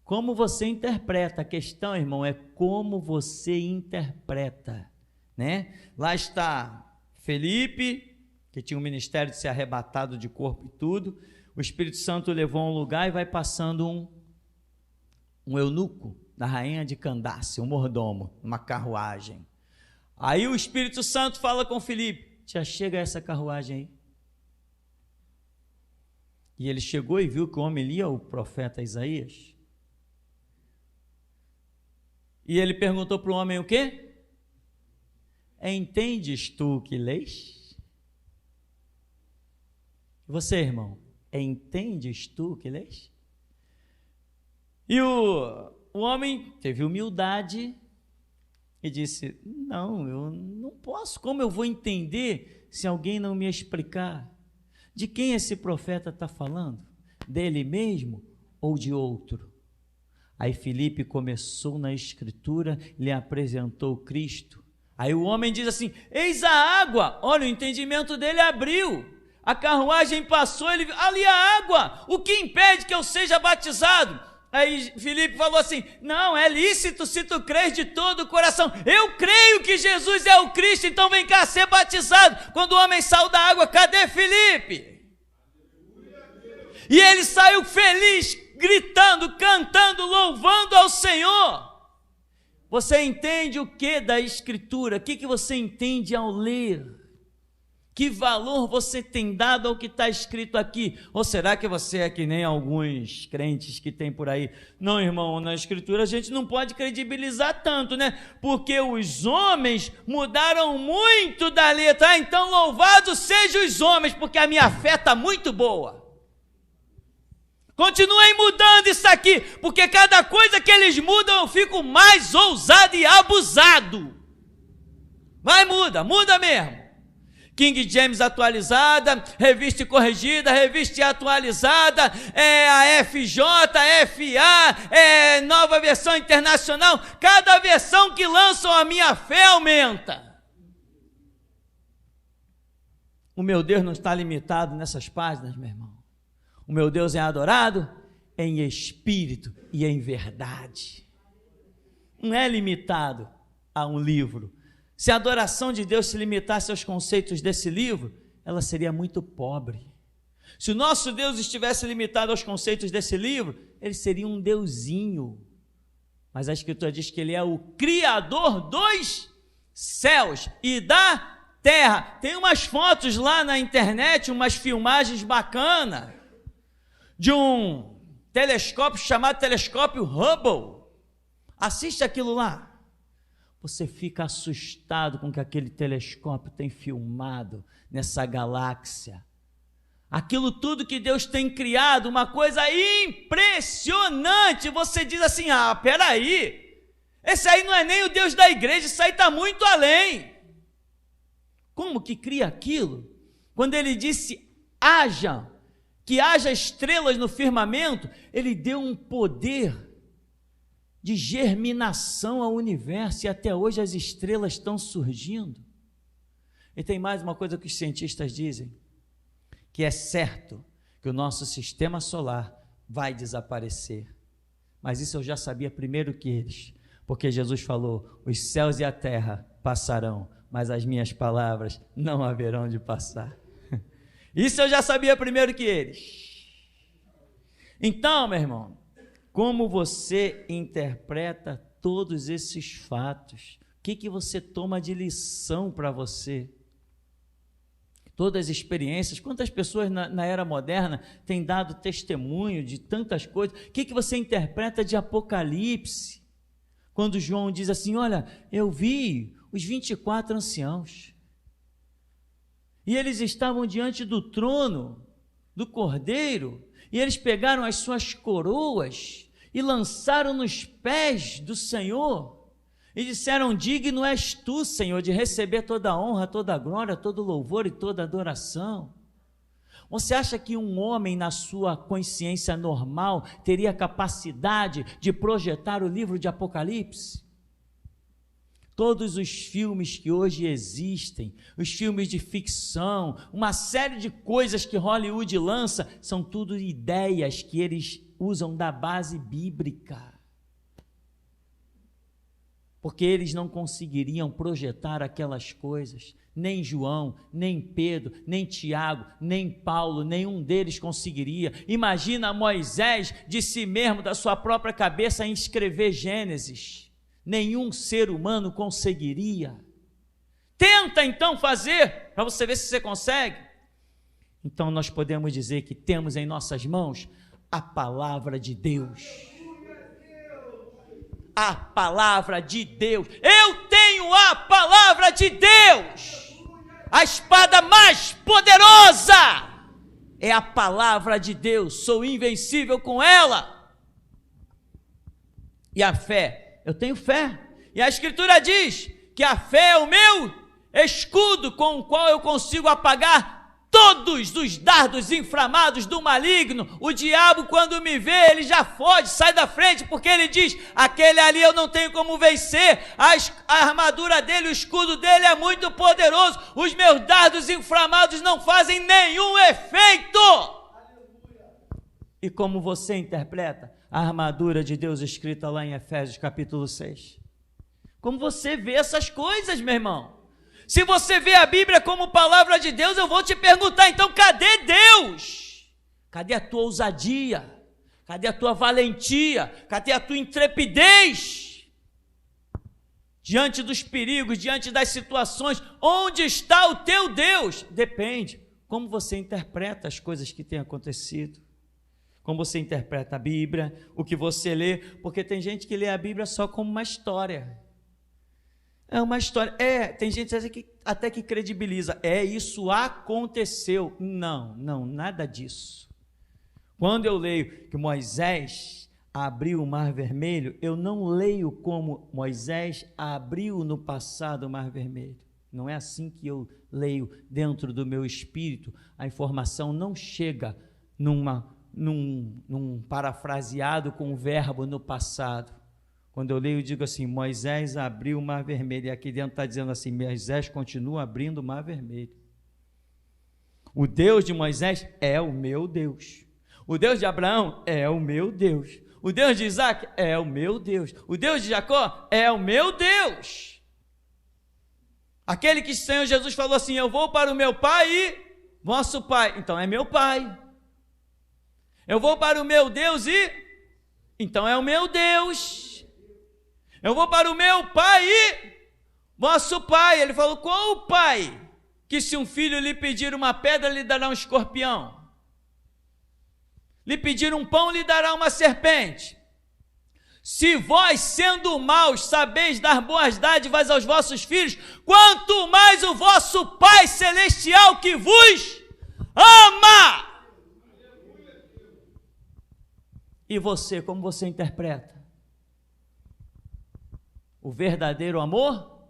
Como você interpreta? A questão, irmão, é como você interpreta, né? Lá está Felipe, que tinha um ministério de ser arrebatado de corpo e tudo. O Espírito Santo o levou a um lugar e vai passando um eunuco da rainha de Candace, um mordomo, uma carruagem. Aí o Espírito Santo fala com Felipe: já chega essa carruagem aí. E ele chegou e viu que o homem lia o profeta Isaías. E ele perguntou para o homem o quê? Entendes tu o que lês? Você, irmão, entendes tu o que lês? E o homem teve humildade e disse: não, eu não posso. Como eu vou entender se alguém não me explicar? De quem esse profeta está falando? Dele mesmo ou de outro? Aí Filipe começou na escritura, lhe apresentou Cristo. Aí o homem diz assim: eis a água. Olha, o entendimento dele abriu. A carruagem passou, ele ali a água. O que impede que eu seja batizado? Aí Filipe falou assim: não, é lícito se tu crês de todo o coração. Eu creio que Jesus é o Cristo, então vem cá ser batizado. Quando o homem saiu da água, cadê Filipe? E ele saiu feliz, gritando, cantando, louvando ao Senhor. Você entende o que da Escritura? O que você entende ao ler? Que valor você tem dado ao que está escrito aqui? Ou será que você é que nem alguns crentes que tem por aí? Não, irmão, na Escritura a gente não pode credibilizar tanto, né? Porque os homens mudaram muito da letra. Então louvado sejam os homens, porque a minha fé está muito boa. Continuem mudando isso aqui, porque cada coisa que eles mudam eu fico mais ousado e abusado. Mas muda mesmo. King James atualizada, revista e corrigida, revista e atualizada, a FJ, FA, nova versão internacional. Cada versão que lançam a minha fé aumenta. O meu Deus não está limitado nessas páginas, meu irmão. O meu Deus é adorado em espírito e em verdade. Não é limitado a um livro. Se a adoração de Deus se limitasse aos conceitos desse livro, ela seria muito pobre. Se o nosso Deus estivesse limitado aos conceitos desse livro, ele seria um deusinho. Mas a Escritura diz que ele é o Criador dos céus e da terra. Tem umas fotos lá na internet, umas filmagens bacanas, de um telescópio chamado telescópio Hubble. Assiste aquilo lá. Você fica assustado com o que aquele telescópio tem filmado nessa galáxia. Aquilo tudo que Deus tem criado, uma coisa impressionante. Você diz assim: ah, peraí, esse aí não é nem o Deus da igreja, isso aí está muito além. Como que cria aquilo? Quando ele disse que haja estrelas no firmamento, ele deu um poder de germinação ao universo, e até hoje as estrelas estão surgindo. E tem mais uma coisa que os cientistas dizem, que é certo que o nosso sistema solar vai desaparecer. Mas isso eu já sabia primeiro que eles, porque Jesus falou: os céus e a terra passarão, mas as minhas palavras não haverão de passar. Isso eu já sabia primeiro que eles. Então, meu irmão, como você interpreta todos esses fatos? O que você toma de lição para você? Todas as experiências, quantas pessoas na era moderna têm dado testemunho de tantas coisas? O que você interpreta de Apocalipse? Quando João diz assim: olha, eu vi os 24 anciãos, e eles estavam diante do trono do Cordeiro, e eles pegaram as suas coroas e lançaram nos pés do Senhor e disseram: digno és tu, Senhor, de receber toda a honra, toda a glória, todo o louvor e toda a adoração. Você acha que um homem na sua consciência normal teria capacidade de projetar o livro de Apocalipse? Todos os filmes que hoje existem, os filmes de ficção, uma série de coisas que Hollywood lança, são tudo ideias que eles usam da base bíblica. Porque eles não conseguiriam projetar aquelas coisas. Nem João, nem Pedro, nem Tiago, nem Paulo, nenhum deles conseguiria. Imagina Moisés de si mesmo, da sua própria cabeça, em escrever Gênesis. Nenhum ser humano conseguiria. Tenta então fazer, para você ver se você consegue. Então nós podemos dizer que temos em nossas mãos a palavra de Deus. A palavra de Deus. Eu tenho a palavra de Deus. A espada mais poderosa é a palavra de Deus. Sou invencível com ela. E a fé, eu tenho fé. E a Escritura diz que a fé é o meu escudo com o qual eu consigo apagar todos os dardos inflamados do maligno. O diabo, quando me vê, ele já foge, sai da frente, porque ele diz: aquele ali eu não tenho como vencer. A armadura dele, o escudo dele é muito poderoso. Os meus dardos inflamados não fazem nenhum efeito. E como você interpreta a armadura de Deus escrita lá em Efésios capítulo 6? Como você vê essas coisas, meu irmão? Se você vê a Bíblia como palavra de Deus, eu vou te perguntar, então, cadê Deus? Cadê a tua ousadia? Cadê a tua valentia? Cadê a tua intrepidez? Diante dos perigos, diante das situações, onde está o teu Deus? Depende como você interpreta as coisas que têm acontecido, como você interpreta a Bíblia, o que você lê, porque tem gente que lê a Bíblia só como uma história. É uma história, tem gente até que credibiliza, isso aconteceu. Não, nada disso. Quando eu leio que Moisés abriu o Mar Vermelho, eu não leio como Moisés abriu no passado o Mar Vermelho. Não é assim que eu leio dentro do meu espírito. A informação não chega num parafraseado com o verbo no passado. Quando eu leio, eu digo assim: Moisés abriu o Mar Vermelho. E aqui dentro está dizendo assim: Moisés continua abrindo o Mar Vermelho. O Deus de Moisés é o meu Deus. O Deus de Abraão é o meu Deus. O Deus de Isaac é o meu Deus. O Deus de Jacó é o meu Deus. Aquele que o Senhor Jesus falou assim: eu vou para o meu Pai e vosso Pai. Então é meu Pai. Eu vou para o meu Deus e... então é o meu Deus. Eu vou para o meu Pai e vosso Pai. Ele falou: qual o Pai que se um filho lhe pedir uma pedra, lhe dará um escorpião? Lhe pedir um pão, lhe dará uma serpente? Se vós, sendo maus, sabeis dar boas dádivas aos vossos filhos, quanto mais o vosso Pai Celestial que vos ama. E você, como você interpreta? O verdadeiro amor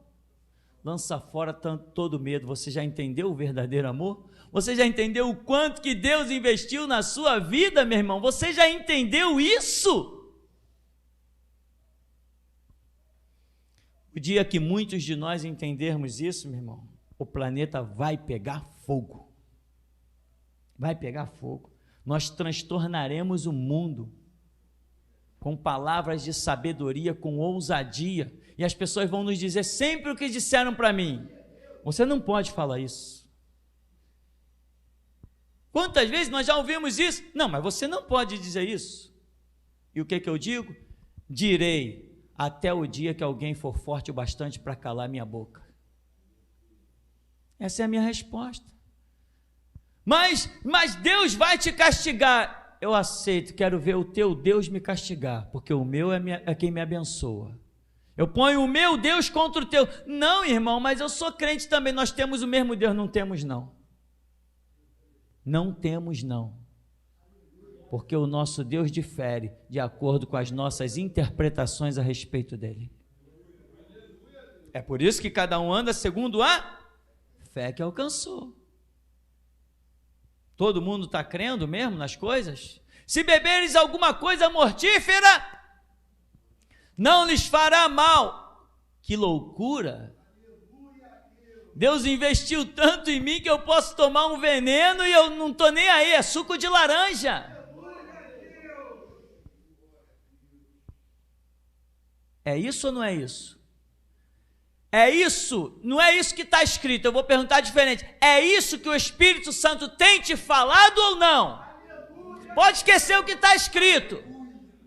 lança fora todo medo. Você já entendeu o verdadeiro amor? Você já entendeu o quanto que Deus investiu na sua vida, meu irmão? Você já entendeu isso? O dia que muitos de nós entendermos isso, meu irmão, o planeta vai pegar fogo. Vai pegar fogo. Nós transtornaremos o mundo com palavras de sabedoria, com ousadia. E as pessoas vão nos dizer sempre o que disseram para mim: você não pode falar isso. Quantas vezes nós já ouvimos isso? Não, mas você não pode dizer isso. E o que eu digo? Direi até o dia que alguém for forte o bastante para calar minha boca. Essa é a minha resposta. Mas Deus vai te castigar. Eu aceito, quero ver o teu Deus me castigar, porque o meu é quem me abençoa. Eu ponho o meu Deus contra o teu. Não, irmão, mas eu sou crente também. Nós temos o mesmo Deus. Não temos, não. Não temos, não. Porque o nosso Deus difere de acordo com as nossas interpretações a respeito dele. É por isso que cada um anda segundo a fé que alcançou. Todo mundo está crendo mesmo nas coisas? Se beberes alguma coisa mortífera, não lhes fará mal, Que loucura! Deus investiu tanto em mim que eu posso tomar um veneno e eu não estou nem aí, é suco de laranja. É isso ou não é isso? É isso, não é isso que está escrito, eu vou perguntar diferente. É isso que o Espírito Santo tem te falado ou não? Pode esquecer o que está escrito,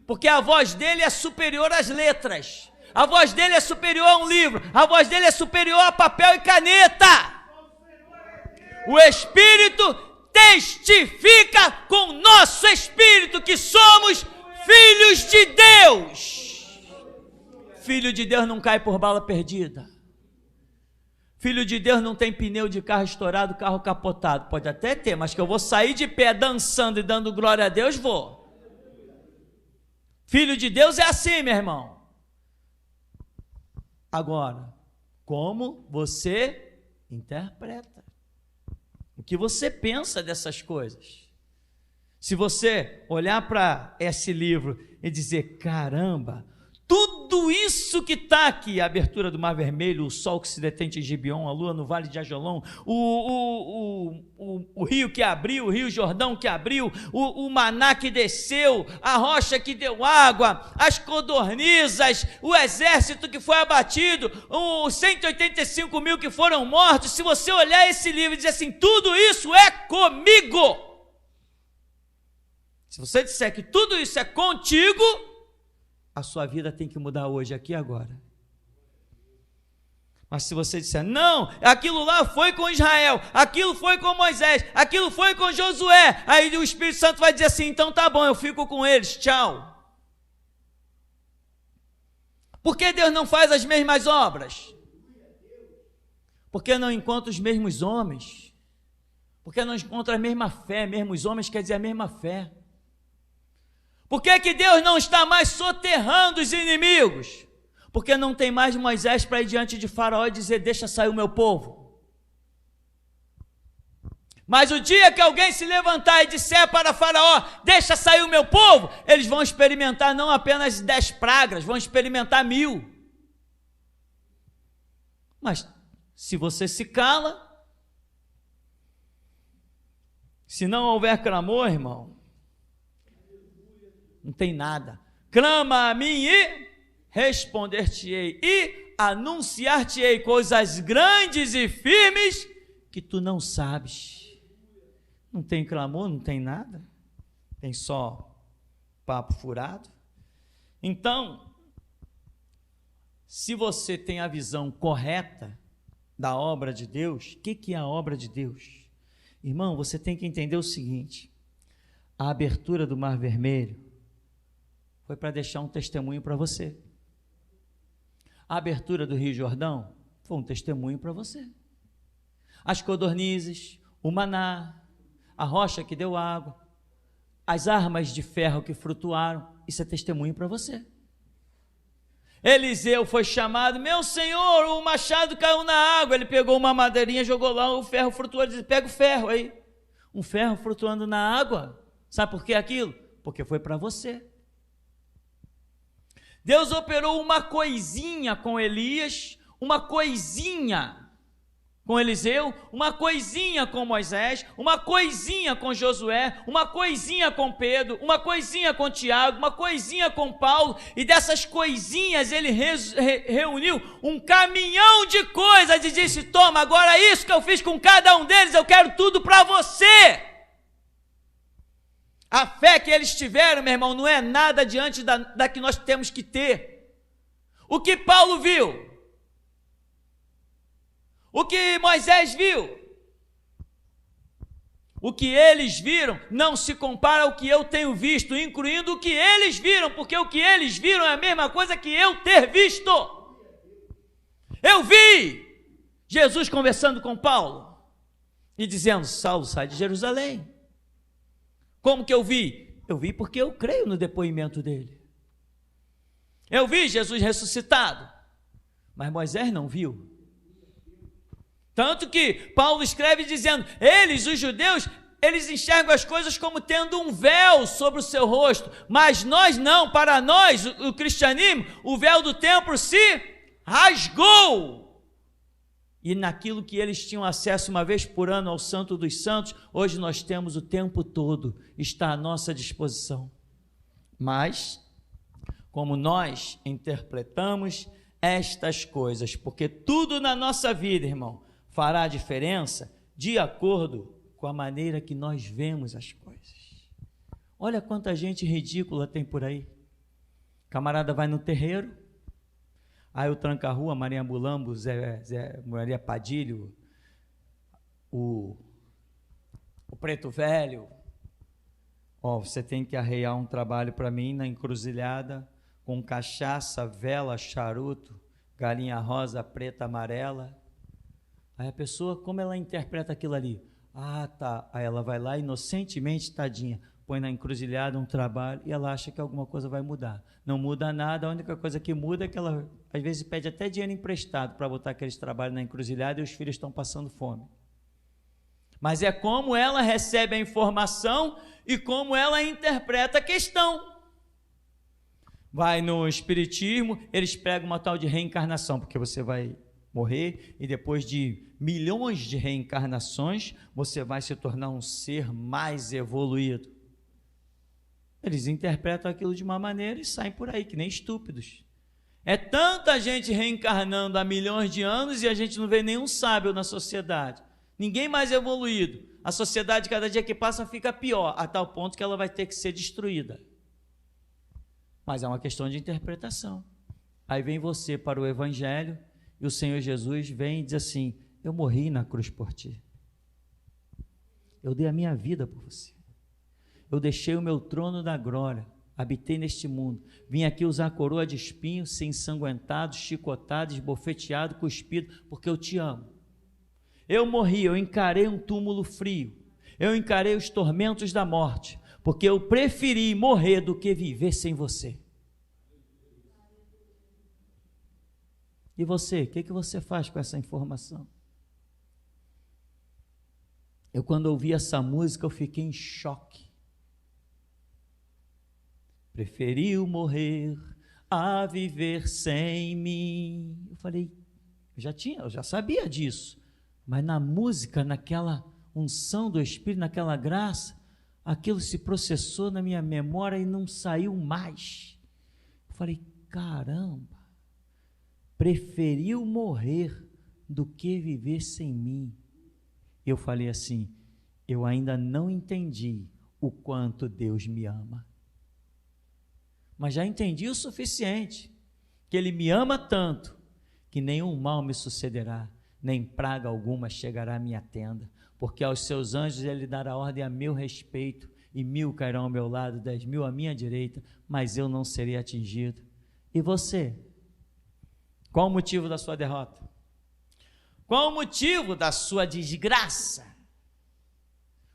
porque a voz dele é superior às letras. A voz dele é superior a um livro. A voz dele é superior a papel e caneta. O Espírito testifica com o nosso Espírito que somos filhos de Deus. Filho de Deus não cai por bala perdida. Filho de Deus não tem pneu de carro estourado, carro capotado. Pode até ter, mas que eu vou sair de pé dançando e dando glória a Deus, vou. Filho de Deus é assim, meu irmão. Agora, como você interpreta? O que você pensa dessas coisas? Se você olhar para esse livro e dizer, caramba, tudo isso que está aqui, a abertura do Mar Vermelho, o sol que se detém em Gibeon, a lua no vale de Ajolão, o rio que abriu, o rio Jordão que abriu, o maná que desceu, a rocha que deu água, as codornizas, o exército que foi abatido, os 185 mil que foram mortos. Se você olhar esse livro e dizer assim, tudo isso é comigo. Se você disser que tudo isso é contigo, a sua vida tem que mudar hoje, aqui e agora. Mas se você disser, não, aquilo lá foi com Israel, aquilo foi com Moisés, aquilo foi com Josué, aí o Espírito Santo vai dizer assim, então tá bom, eu fico com eles, tchau. Por que Deus não faz as mesmas obras? Porque não encontra os mesmos homens? Porque não encontra a mesma fé, mesmos homens quer dizer a mesma fé. Por que Deus não está mais soterrando os inimigos? Porque não tem mais Moisés para ir diante de Faraó e dizer, deixa sair o meu povo. Mas o dia que alguém se levantar e disser para Faraó, deixa sair o meu povo, eles vão experimentar não apenas 10 pragas, vão experimentar 1000. Mas se você se cala, se não houver clamor, irmão, não tem nada. Clama a mim e responder-te-ei, e anunciar-te-ei coisas grandes e firmes que tu não sabes. Não tem clamor, não tem nada, tem só papo furado. Então, se você tem a visão correta da obra de Deus, o que é a obra de Deus? Irmão, você tem que entender o seguinte: a abertura do Mar Vermelho foi para deixar um testemunho para você. A abertura do Rio Jordão foi um testemunho para você. As codornizes, o maná, a rocha que deu água, as armas de ferro que flutuaram, isso é testemunho para você. Eliseu foi chamado, meu senhor, o machado caiu na água, ele pegou uma madeirinha, jogou lá, o ferro flutuou, ele disse, pega o ferro aí. Um ferro flutuando na água, sabe por que aquilo? Porque foi para você. Deus operou uma coisinha com Elias, uma coisinha com Eliseu, uma coisinha com Moisés, uma coisinha com Josué, uma coisinha com Pedro, uma coisinha com Tiago, uma coisinha com Paulo, e dessas coisinhas ele reuniu um caminhão de coisas e disse, toma, agora isso que eu fiz com cada um deles, eu quero tudo para você. A fé que eles tiveram, meu irmão, não é nada diante da que nós temos que ter. O que Paulo viu? O que Moisés viu? O que eles viram não se compara ao que eu tenho visto, incluindo o que eles viram, porque o que eles viram é a mesma coisa que eu ter visto. Eu vi Jesus conversando com Paulo e dizendo, Saulo, sai de Jerusalém. Como que eu vi? Eu vi porque eu creio no depoimento dele. Eu vi Jesus ressuscitado, mas Moisés não viu. Tanto que Paulo escreve dizendo, eles, os judeus, eles enxergam as coisas como tendo um véu sobre o seu rosto, mas nós não, para nós, o cristianismo, o véu do templo se rasgou. E naquilo que eles tinham acesso uma vez por ano ao Santo dos Santos, hoje nós temos o tempo todo, está à nossa disposição. Mas, como nós interpretamos estas coisas, porque tudo na nossa vida, irmão, fará diferença de acordo com a maneira que nós vemos as coisas. Olha quanta gente ridícula tem por aí. Camarada vai no terreiro, aí o tranca-rua, Maria Mulambo, Maria Padilho, o preto velho, você tem que arrear um trabalho para mim na encruzilhada, com cachaça, vela, charuto, galinha rosa, preta, amarela. Aí a pessoa, como ela interpreta aquilo ali? Ah, tá. Aí ela vai lá, inocentemente, tadinha, põe na encruzilhada um trabalho e ela acha que alguma coisa vai mudar. Não muda nada, a única coisa que muda é que ela, às vezes, pede até dinheiro emprestado para botar aqueles trabalhos na encruzilhada e os filhos estão passando fome. Mas é como ela recebe a informação e como ela interpreta a questão. Vai no espiritismo, eles pregam uma tal de reencarnação, porque você vai morrer e depois de milhões de reencarnações, você vai se tornar um ser mais evoluído. Eles interpretam aquilo de uma maneira e saem por aí, que nem estúpidos. É tanta gente reencarnando há milhões de anos e a gente não vê nenhum sábio na sociedade. Ninguém mais evoluído. A sociedade, cada dia que passa, fica pior, a tal ponto que ela vai ter que ser destruída. Mas é uma questão de interpretação. Aí vem você para o Evangelho e o Senhor Jesus vem e diz assim: eu morri na cruz por ti. Eu dei a minha vida por você. Eu deixei o meu trono da glória, habitei neste mundo. Vim aqui usar coroa de espinhos, ser ensanguentado, chicotado, esbofeteado, cuspido, porque eu te amo. Eu morri, eu encarei um túmulo frio. Eu encarei os tormentos da morte, porque eu preferi morrer do que viver sem você. E você, o que você faz com essa informação? Eu, quando ouvi essa música, eu fiquei em choque. Preferiu morrer a viver sem mim. Eu falei, eu já sabia disso, mas na música, naquela unção do Espírito, naquela graça, aquilo se processou na minha memória e não saiu mais. Eu falei, caramba, preferiu morrer do que viver sem mim. Eu falei assim, eu ainda não entendi o quanto Deus me ama. Mas já entendi o suficiente, que Ele me ama tanto, que nenhum mal me sucederá, nem praga alguma chegará à minha tenda, porque aos seus anjos Ele dará ordem a meu respeito, e 1000 cairão ao meu lado, 10.000 à minha direita, mas eu não serei atingido. E você? Qual o motivo da sua derrota? Qual o motivo da sua desgraça?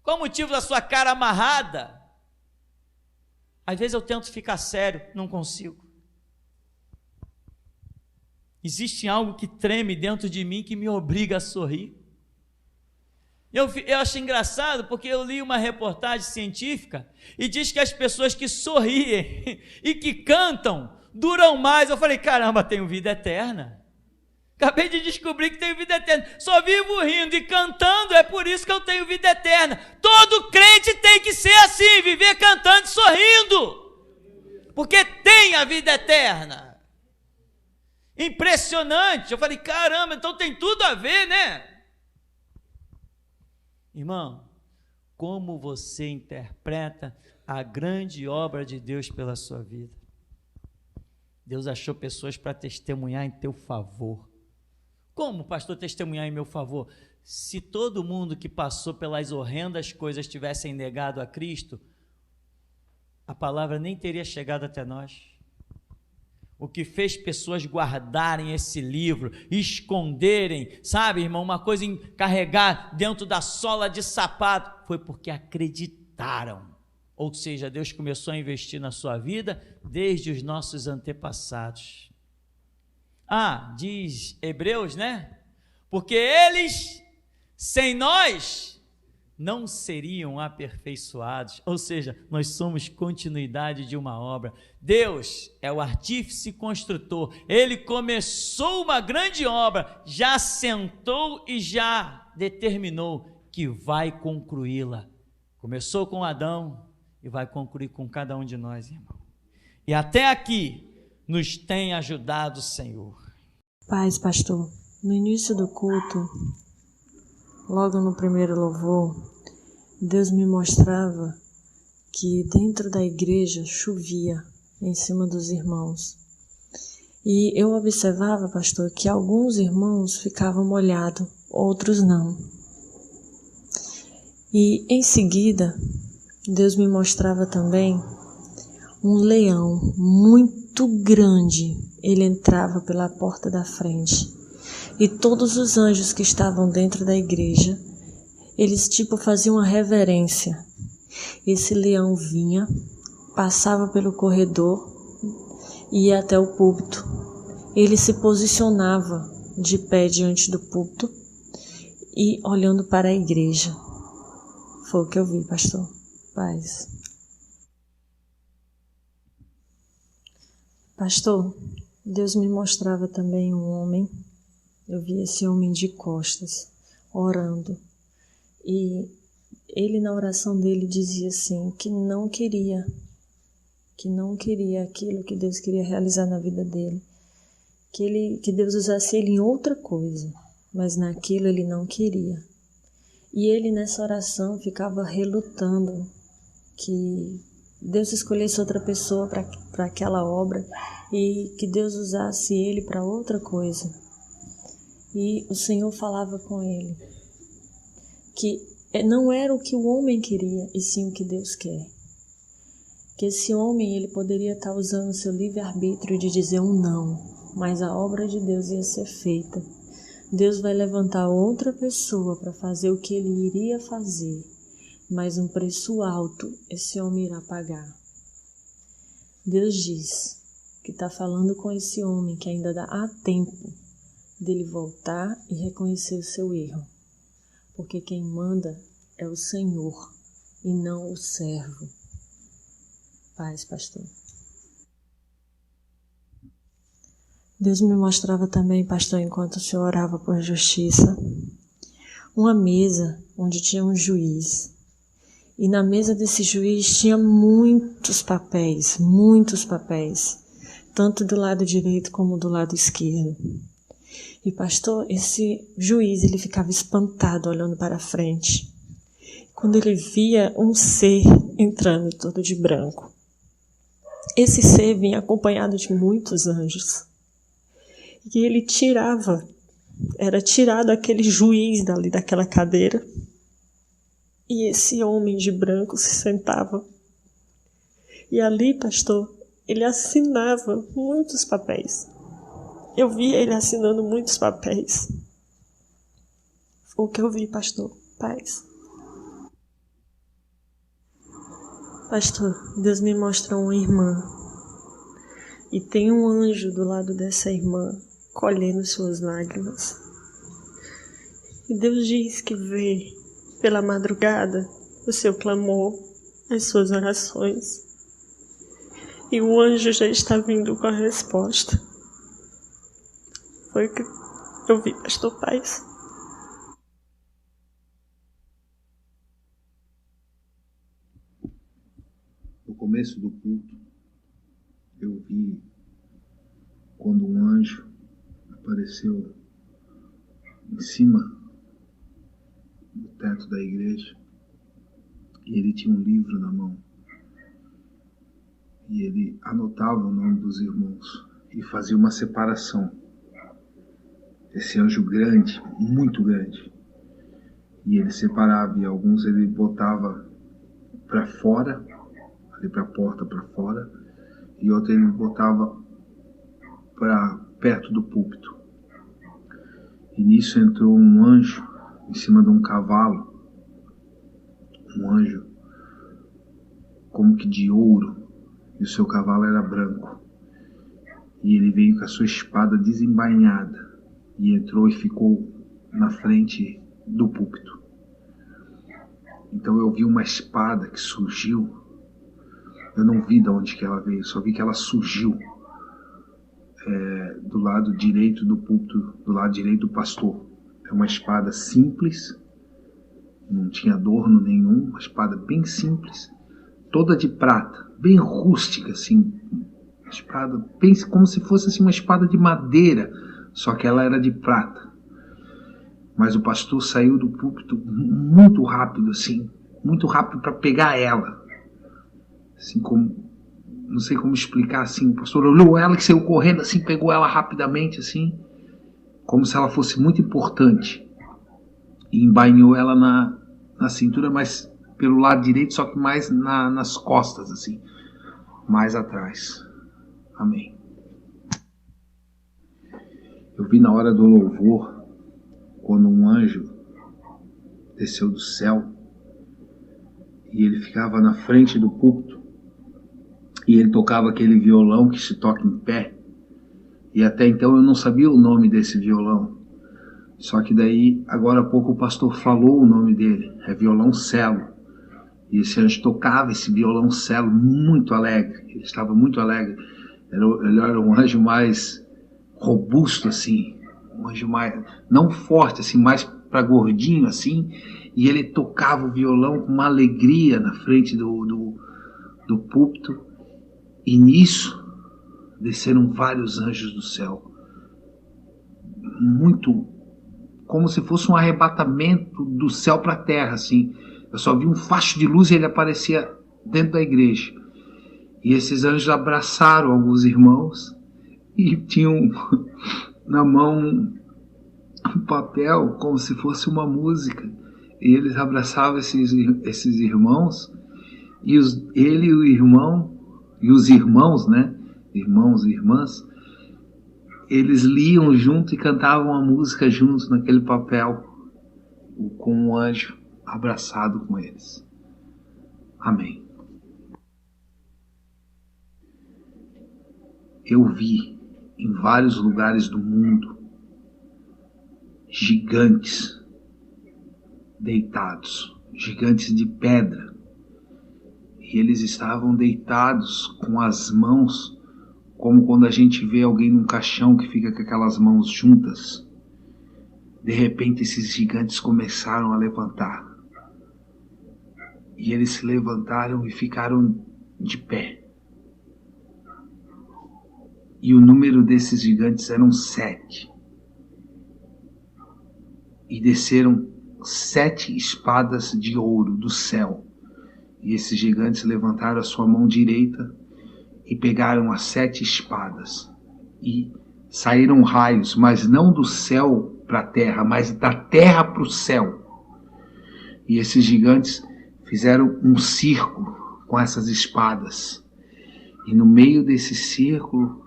Qual o motivo da sua cara amarrada? Às vezes eu tento ficar sério, não consigo. Existe algo que treme dentro de mim que me obriga a sorrir. Eu acho engraçado porque eu li uma reportagem científica e diz que as pessoas que sorriem e que cantam duram mais. Eu falei, caramba, tenho vida eterna. Acabei de descobrir que tenho vida eterna. Só vivo rindo e cantando, é por isso que eu tenho vida eterna. Todo crente tem que ser assim, viver cantando e sorrindo, porque tem a vida eterna. Impressionante. Eu falei, caramba, então tem tudo a ver, né? Irmão, como você interpreta a grande obra de Deus pela sua vida? Deus achou pessoas para testemunhar em teu favor. Como, pastor, testemunhar em meu favor? Se todo mundo que passou pelas horrendas coisas tivessem negado a Cristo, a palavra nem teria chegado até nós. O que fez pessoas guardarem esse livro, esconderem, sabe, irmão, uma coisa em carregar dentro da sola de sapato, foi porque acreditaram. Ou seja, Deus começou a investir na sua vida desde os nossos antepassados. Diz Hebreus, né? Porque eles, sem nós, não seriam aperfeiçoados. Ou seja, nós somos continuidade de uma obra. Deus é o artífice construtor. Ele começou uma grande obra, já sentou e já determinou que vai concluí-la. Começou com Adão e vai concluir com cada um de nós, irmão. E até aqui nos tem ajudado o Senhor. Paz, pastor. No início do culto, logo no primeiro louvor, Deus me mostrava que dentro da igreja chovia em cima dos irmãos. E eu observava, pastor, que alguns irmãos ficavam molhados, outros não. E em seguida, Deus me mostrava também um leão muito grande. Ele entrava pela porta da frente. E todos os anjos que estavam dentro da igreja, eles faziam uma reverência. Esse leão vinha, passava pelo corredor e ia até o púlpito. Ele se posicionava de pé diante do púlpito e olhando para a igreja. Foi o que eu vi, pastor. Paz. Pastor, Deus me mostrava também um homem. Eu vi esse homem de costas, orando. E ele, na oração dele, dizia assim, que não queria aquilo que Deus queria realizar na vida dele. Que Deus usasse ele em outra coisa, mas naquilo ele não queria. E ele, nessa oração, ficava relutando que Deus escolhesse outra pessoa para aquela obra e que Deus usasse ele para outra coisa. E o Senhor falava com ele que não era o que o homem queria, e sim o que Deus quer. Que esse homem ele poderia estar usando o seu livre-arbítrio de dizer um não, mas a obra de Deus ia ser feita. Deus vai levantar outra pessoa para fazer o que ele iria fazer, mas um preço alto esse homem irá pagar. Deus diz que está falando com esse homem que ainda há tempo dele voltar e reconhecer o seu erro, porque quem manda é o Senhor e não o servo. Paz, pastor. Deus me mostrava também, pastor, enquanto o senhor orava por justiça, uma mesa onde tinha um juiz. E na mesa desse juiz tinha muitos papéis, tanto do lado direito como do lado esquerdo. E pastor, esse juiz, ele ficava espantado olhando para a frente, quando ele via um ser entrando todo de branco. Esse ser vinha acompanhado de muitos anjos. E ele era tirado aquele juiz dali daquela cadeira. E esse homem de branco se sentava. E ali, pastor, ele assinava muitos papéis. Eu via ele assinando muitos papéis. Foi o que eu vi, pastor. Paz. Pastor, Deus me mostra uma irmã. E tem um anjo do lado dessa irmã, colhendo suas lágrimas. E Deus diz que vê pela madrugada o seu clamor, as suas orações. E o anjo já está vindo com a resposta. Foi o que eu vi, pastor. Paz. No começo do culto, eu vi quando um anjo apareceu em cima do teto da igreja e ele tinha um livro na mão e ele anotava o nome dos irmãos e fazia uma separação. Esse anjo grande, muito grande, e ele separava, e alguns ele botava para fora, ali para a porta para fora, e outro ele botava para perto do púlpito. E nisso entrou um anjo em cima de um cavalo, um anjo como que de ouro, e o seu cavalo era branco. E ele veio com a sua espada desembainhada e entrou e ficou na frente do púlpito. Então eu vi uma espada que surgiu. Eu não vi de onde que ela veio, só vi que ela surgiu do lado direito do púlpito, do lado direito do pastor. É uma espada simples, não tinha adorno nenhum, uma espada bem simples, toda de prata, bem rústica, assim, espada, pense como se fosse assim, uma espada de madeira, só que ela era de prata. Mas o pastor saiu do púlpito muito rápido, assim, muito rápido para pegar ela. Assim como, não sei como explicar, assim, o pastor olhou ela que saiu correndo, assim, pegou ela rapidamente, assim, como se ela fosse muito importante. E embainhou ela na cintura, mas pelo lado direito, só que mais nas costas, assim, mais atrás. Amém. Eu vi na hora do louvor, quando um anjo desceu do céu, e ele ficava na frente do púlpito, e ele tocava aquele violão que se toca em pé, e até então eu não sabia o nome desse violão, só que daí, agora há pouco o pastor falou o nome dele, é violoncelo, e esse anjo tocava esse violoncelo muito alegre, ele estava muito alegre, ele era um anjo mais robusto assim, um anjo mais, não forte assim, mais para gordinho assim, e ele tocava o violão com uma alegria na frente do púlpito, e nisso desceram vários anjos do céu, muito, como se fosse um arrebatamento do céu para a terra, assim. Eu só vi um facho de luz e ele aparecia dentro da igreja. E esses anjos abraçaram alguns irmãos e tinham na mão um papel como se fosse uma música. E eles abraçavam esses irmãos, e ele e o irmão, e os irmãos, né? Irmãos e irmãs, eles liam junto e cantavam a música juntos naquele papel, com um anjo abraçado com eles. Amém. Eu vi em vários lugares do mundo gigantes deitados, gigantes de pedra, e eles estavam deitados com as mãos, como quando a gente vê alguém num caixão que fica com aquelas mãos juntas. De repente esses gigantes começaram a levantar, e eles se levantaram e ficaram de pé, e o número desses gigantes eram 7, e desceram 7 espadas de ouro do céu, e esses gigantes levantaram a sua mão direita e pegaram as 7 espadas, e saíram raios, mas não do céu para a terra, mas da terra para o céu. E esses gigantes fizeram um círculo com essas espadas, e no meio desse círculo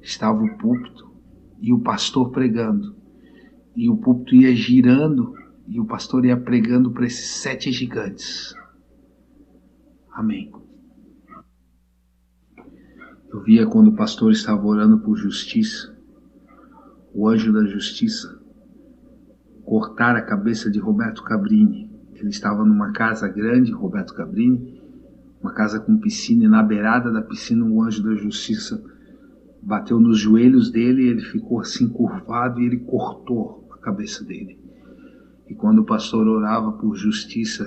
estava o púlpito e o pastor pregando, e o púlpito ia girando e o pastor ia pregando para esses 7 gigantes. Amém. Eu via quando o pastor estava orando por justiça, o anjo da justiça cortar a cabeça de Roberto Cabrini. Ele estava numa casa grande, Roberto Cabrini, uma casa com piscina, e na beirada da piscina o anjo da justiça bateu nos joelhos dele, e ele ficou assim curvado, e ele cortou a cabeça dele. E quando o pastor orava por justiça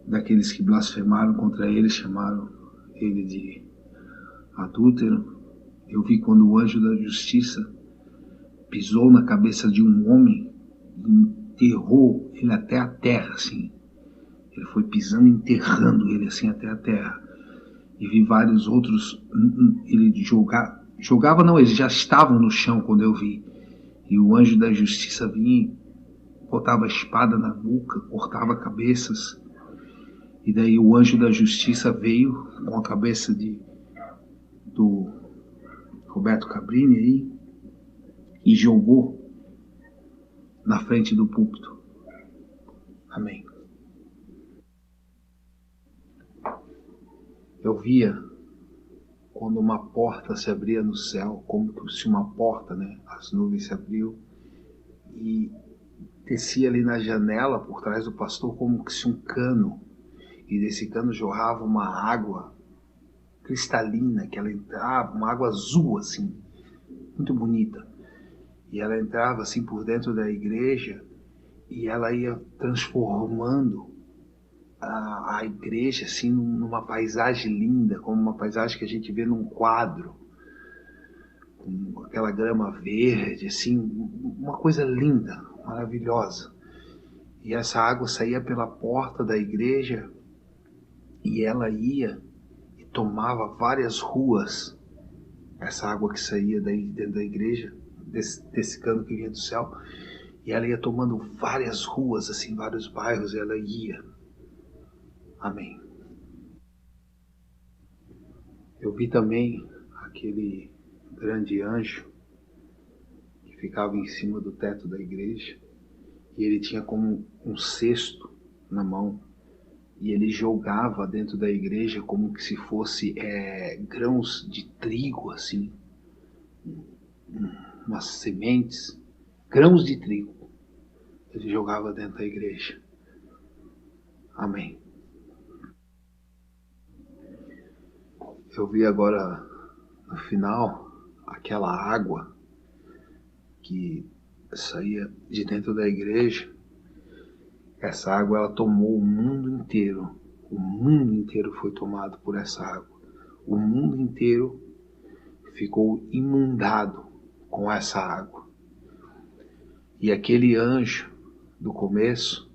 daqueles que blasfemaram contra ele, chamaram ele de adúltero, eu vi quando o anjo da justiça pisou na cabeça de um homem e enterrou ele até a terra, assim. Ele foi pisando e enterrando ele assim até a terra. E vi vários outros, ele jogava não, eles já estavam no chão quando eu vi. E o anjo da justiça vinha, botava a espada na nuca, cortava cabeças. E daí o anjo da justiça veio com a cabeça do Roberto Cabrini aí e jogou na frente do púlpito. Amém. Eu via quando uma porta se abria no céu, como se uma porta, né? As nuvens se abriam e descia ali na janela, por trás do pastor, como que se um cano. E desse cano jorrava uma água cristalina, que ela entrava, uma água azul, assim, muito bonita. E ela entrava, assim, por dentro da igreja, e ela ia transformando a igreja, assim, numa paisagem linda, como uma paisagem que a gente vê num quadro, com aquela grama verde, assim, uma coisa linda, maravilhosa. E essa água saía pela porta da igreja e ela ia e tomava várias ruas. Essa água que saía daí dentro da igreja, desse cano que vinha do céu, e ela ia tomando várias ruas, assim, vários bairros, e ela ia. Amém. Eu vi também aquele grande anjo que ficava em cima do teto da igreja, e ele tinha como um cesto na mão, e ele jogava dentro da igreja como que se fosse grãos de trigo, assim, umas sementes, grãos de trigo, ele jogava dentro da igreja. Amém. Eu vi agora no final aquela água que saía de dentro da igreja. Essa água, ela tomou o mundo inteiro. O mundo inteiro foi tomado por essa água. O mundo inteiro ficou inundado com essa água. E aquele anjo do começo,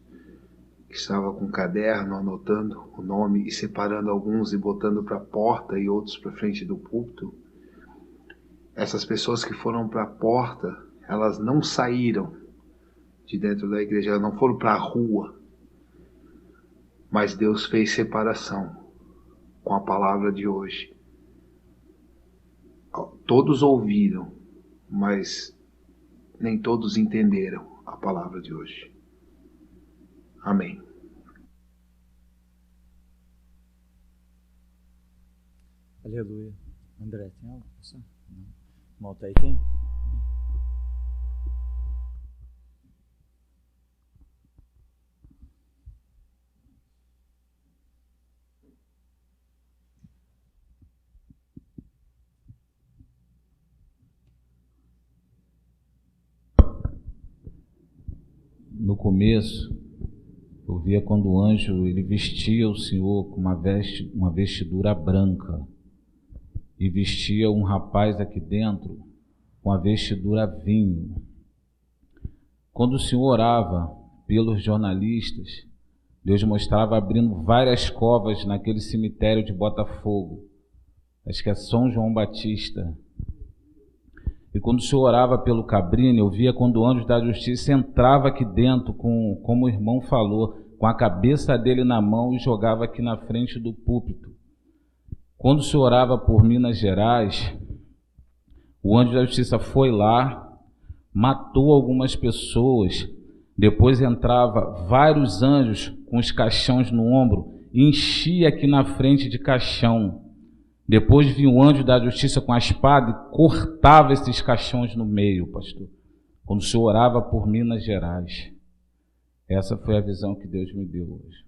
que estava com um caderno anotando o nome e separando alguns e botando para a porta e outros para frente do púlpito, essas pessoas que foram para a porta, elas não saíram de dentro da igreja, elas não foram para a rua, mas Deus fez separação com a palavra de hoje. Todos ouviram, mas nem todos entenderam a palavra de hoje. Amém. Aleluia. André, tem algo? Não. Volta aí, tem? No começo, eu via quando o anjo ele vestia o Senhor com uma vestidura branca e vestia um rapaz aqui dentro com a vestidura vinho. Quando o Senhor orava pelos jornalistas, Deus mostrava abrindo várias covas naquele cemitério de Botafogo, acho que é São João Batista. E quando o Senhor orava pelo Cabrini, eu via quando o anjo da justiça entrava aqui dentro, como o irmão falou, com a cabeça dele na mão e jogava aqui na frente do púlpito. Quando o Senhor orava por Minas Gerais, o anjo da justiça foi lá, matou algumas pessoas, depois entrava vários anjos com os caixões no ombro e enchia aqui na frente de caixão. Depois vinha o anjo da justiça com a espada e cortava esses caixões no meio, pastor. Quando o Senhor orava por Minas Gerais. Essa foi a visão que Deus me deu hoje.